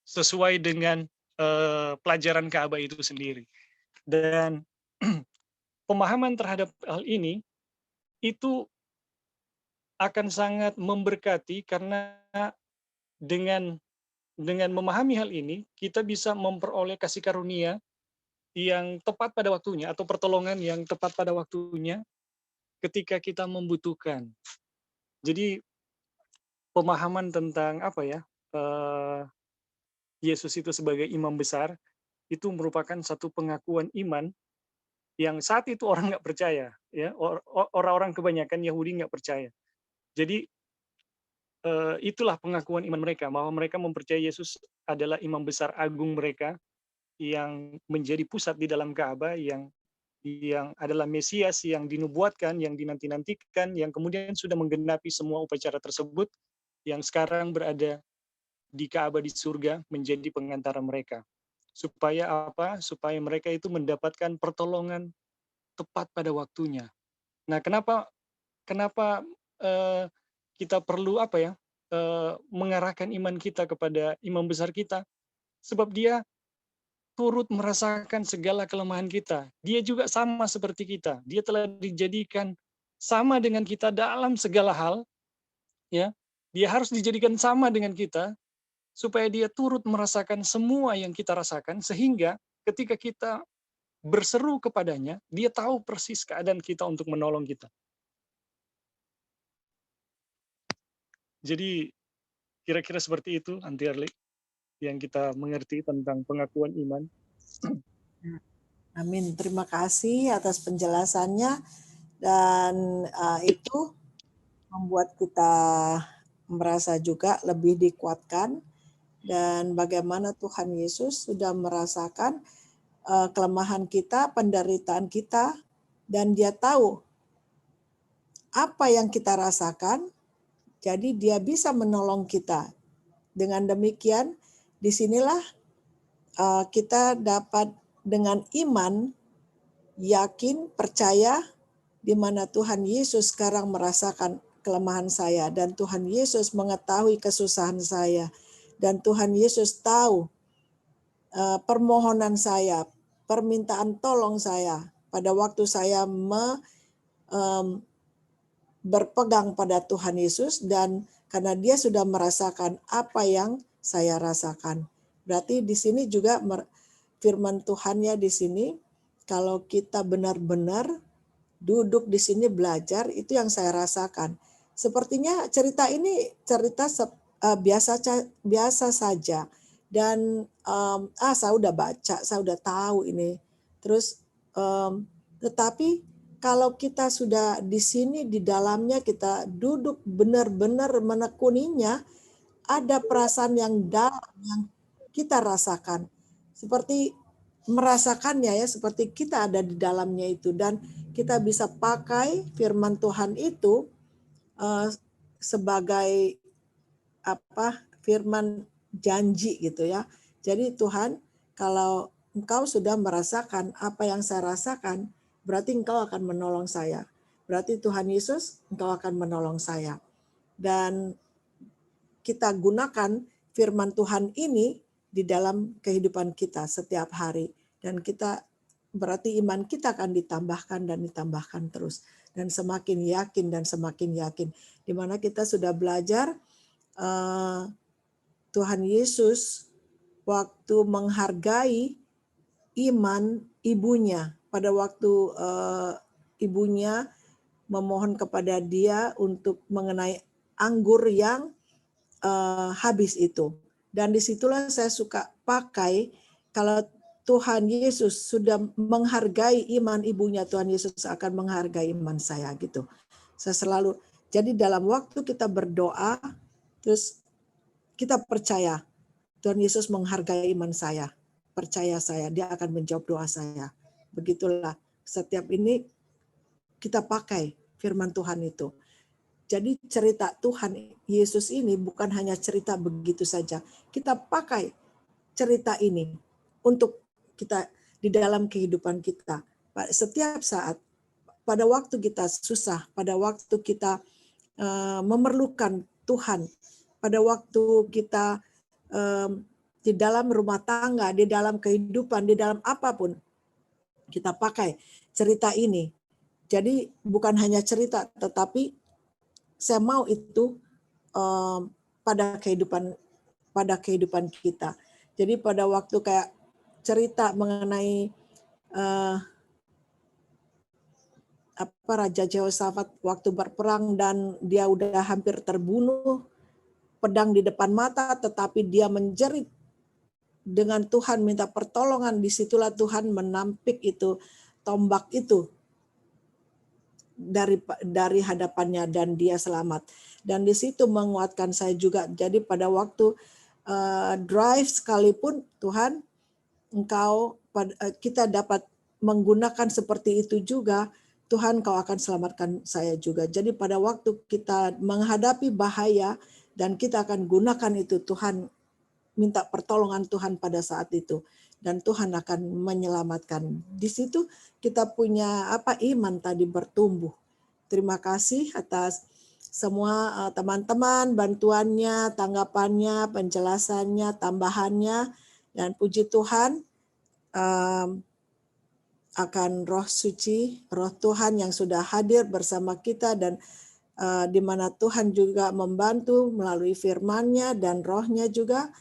sesuai dengan pelajaran Ka'bah itu sendiri. Dan pemahaman terhadap hal ini itu akan sangat memberkati karena dengan memahami hal ini, kita bisa memperoleh kasih karunia yang tepat pada waktunya atau pertolongan yang tepat pada waktunya ketika kita membutuhkan. Jadi pemahaman tentang apa ya, Yesus itu sebagai imam besar itu merupakan satu pengakuan iman yang saat itu orang nggak percaya, ya orang-orang kebanyakan Yahudi nggak percaya. Jadi itulah pengakuan iman mereka bahwa mereka mempercayai Yesus adalah imam besar agung mereka yang menjadi pusat di dalam Ka'bah, yang adalah Mesias yang dinubuatkan, yang dinanti-nantikan, yang kemudian sudah menggenapi semua upacara tersebut, yang sekarang berada di Ka'bah di surga menjadi pengantara mereka. Supaya apa? Supaya mereka itu mendapatkan pertolongan tepat pada waktunya. Nah, kenapa kita perlu apa ya? Mengarahkan iman kita kepada imam besar kita? Sebab dia turut merasakan segala kelemahan kita. Dia juga sama seperti kita. Dia telah dijadikan sama dengan kita dalam segala hal, ya. Dia harus dijadikan sama dengan kita supaya dia turut merasakan semua yang kita rasakan, sehingga ketika kita berseru kepadanya, dia tahu persis keadaan kita untuk menolong kita. Jadi kira-kira seperti itu, Anti Arli, yang kita mengerti tentang pengakuan iman. Amin. Terima kasih atas penjelasannya, dan itu membuat kita merasa juga lebih dikuatkan, dan bagaimana Tuhan Yesus sudah merasakan kelemahan kita, penderitaan kita, dan dia tahu apa yang kita rasakan, jadi dia bisa menolong kita. Dengan demikian, disinilah kita dapat dengan iman, yakin, percaya, di mana Tuhan Yesus sekarang merasakan kelemahan saya, dan Tuhan Yesus mengetahui kesusahan saya, dan Tuhan Yesus tahu permohonan saya, permintaan tolong saya pada waktu saya berpegang pada Tuhan Yesus, dan karena dia sudah merasakan apa yang saya rasakan. Berarti di sini juga firman Tuhannya di sini, kalau kita benar-benar duduk di sini belajar, itu yang saya rasakan. Sepertinya cerita ini cerita biasa saja, dan saya udah baca, saya udah tahu ini. Terus tetapi kalau kita sudah di sini, di dalamnya, kita duduk benar-benar menekuninya, ada perasaan yang dalam yang kita rasakan. Seperti merasakannya ya, seperti kita ada di dalamnya itu, dan kita bisa pakai firman Tuhan itu sebagai firman janji gitu ya. Jadi Tuhan, kalau engkau sudah merasakan apa yang saya rasakan, berarti engkau akan menolong saya. Berarti Tuhan Yesus, engkau akan menolong saya. Dan kita gunakan firman Tuhan ini di dalam kehidupan kita setiap hari. Dan kita berarti iman kita akan ditambahkan dan ditambahkan terus. Dan semakin yakin dan semakin yakin. Di mana kita sudah belajar Tuhan Yesus waktu menghargai iman ibunya pada waktu ibunya memohon kepada dia untuk mengenai anggur yang habis itu. Dan disitulah saya suka pakai, kalau Tuhan Yesus sudah menghargai iman ibunya, Tuhan Yesus akan menghargai iman saya gitu. Saya selalu, jadi dalam waktu kita berdoa, terus kita percaya Tuhan Yesus menghargai iman saya. Percaya saya, dia akan menjawab doa saya. Begitulah, setiap ini kita pakai firman Tuhan itu. Jadi cerita Tuhan Yesus ini bukan hanya cerita begitu saja. Kita pakai cerita ini untuk kita di dalam kehidupan kita. Setiap saat, pada waktu kita susah, pada waktu kita memerlukan Tuhan, pada waktu kita di dalam rumah tangga, di dalam kehidupan, di dalam apapun, kita pakai cerita ini. Jadi bukan hanya cerita, tetapi saya mau itu pada kehidupan pada kehidupan kita. Jadi pada waktu kayak cerita mengenai Raja Yehosafat waktu berperang dan dia udah hampir terbunuh, pedang di depan mata, tetapi dia menjerit dengan Tuhan minta pertolongan. Disitulah Tuhan menampik itu tombak itu dari hadapannya dan dia selamat. Dan di situ menguatkan saya juga. Jadi pada waktu drive sekalipun Tuhan, kita dapat menggunakan seperti itu juga. Tuhan, kau akan selamatkan saya juga. Jadi pada waktu kita menghadapi bahaya dan kita akan gunakan itu, Tuhan minta pertolongan Tuhan pada saat itu. Dan Tuhan akan menyelamatkan. Di situ kita punya iman tadi bertumbuh. Terima kasih atas semua teman-teman, bantuannya, tanggapannya, penjelasannya, tambahannya. Dan puji Tuhan, akan roh suci, roh Tuhan yang sudah hadir bersama kita dan di mana Tuhan juga membantu melalui firman-Nya dan roh-Nya juga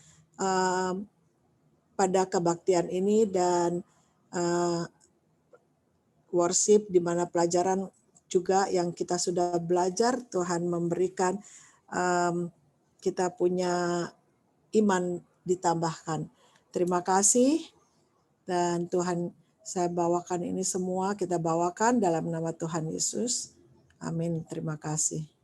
pada kebaktian ini dan worship di mana pelajaran juga yang kita sudah belajar, Tuhan memberikan kita punya iman ditambahkan. Terima kasih dan Tuhan, saya bawakan ini semua, kita bawakan dalam nama Tuhan Yesus. Amin. Terima kasih.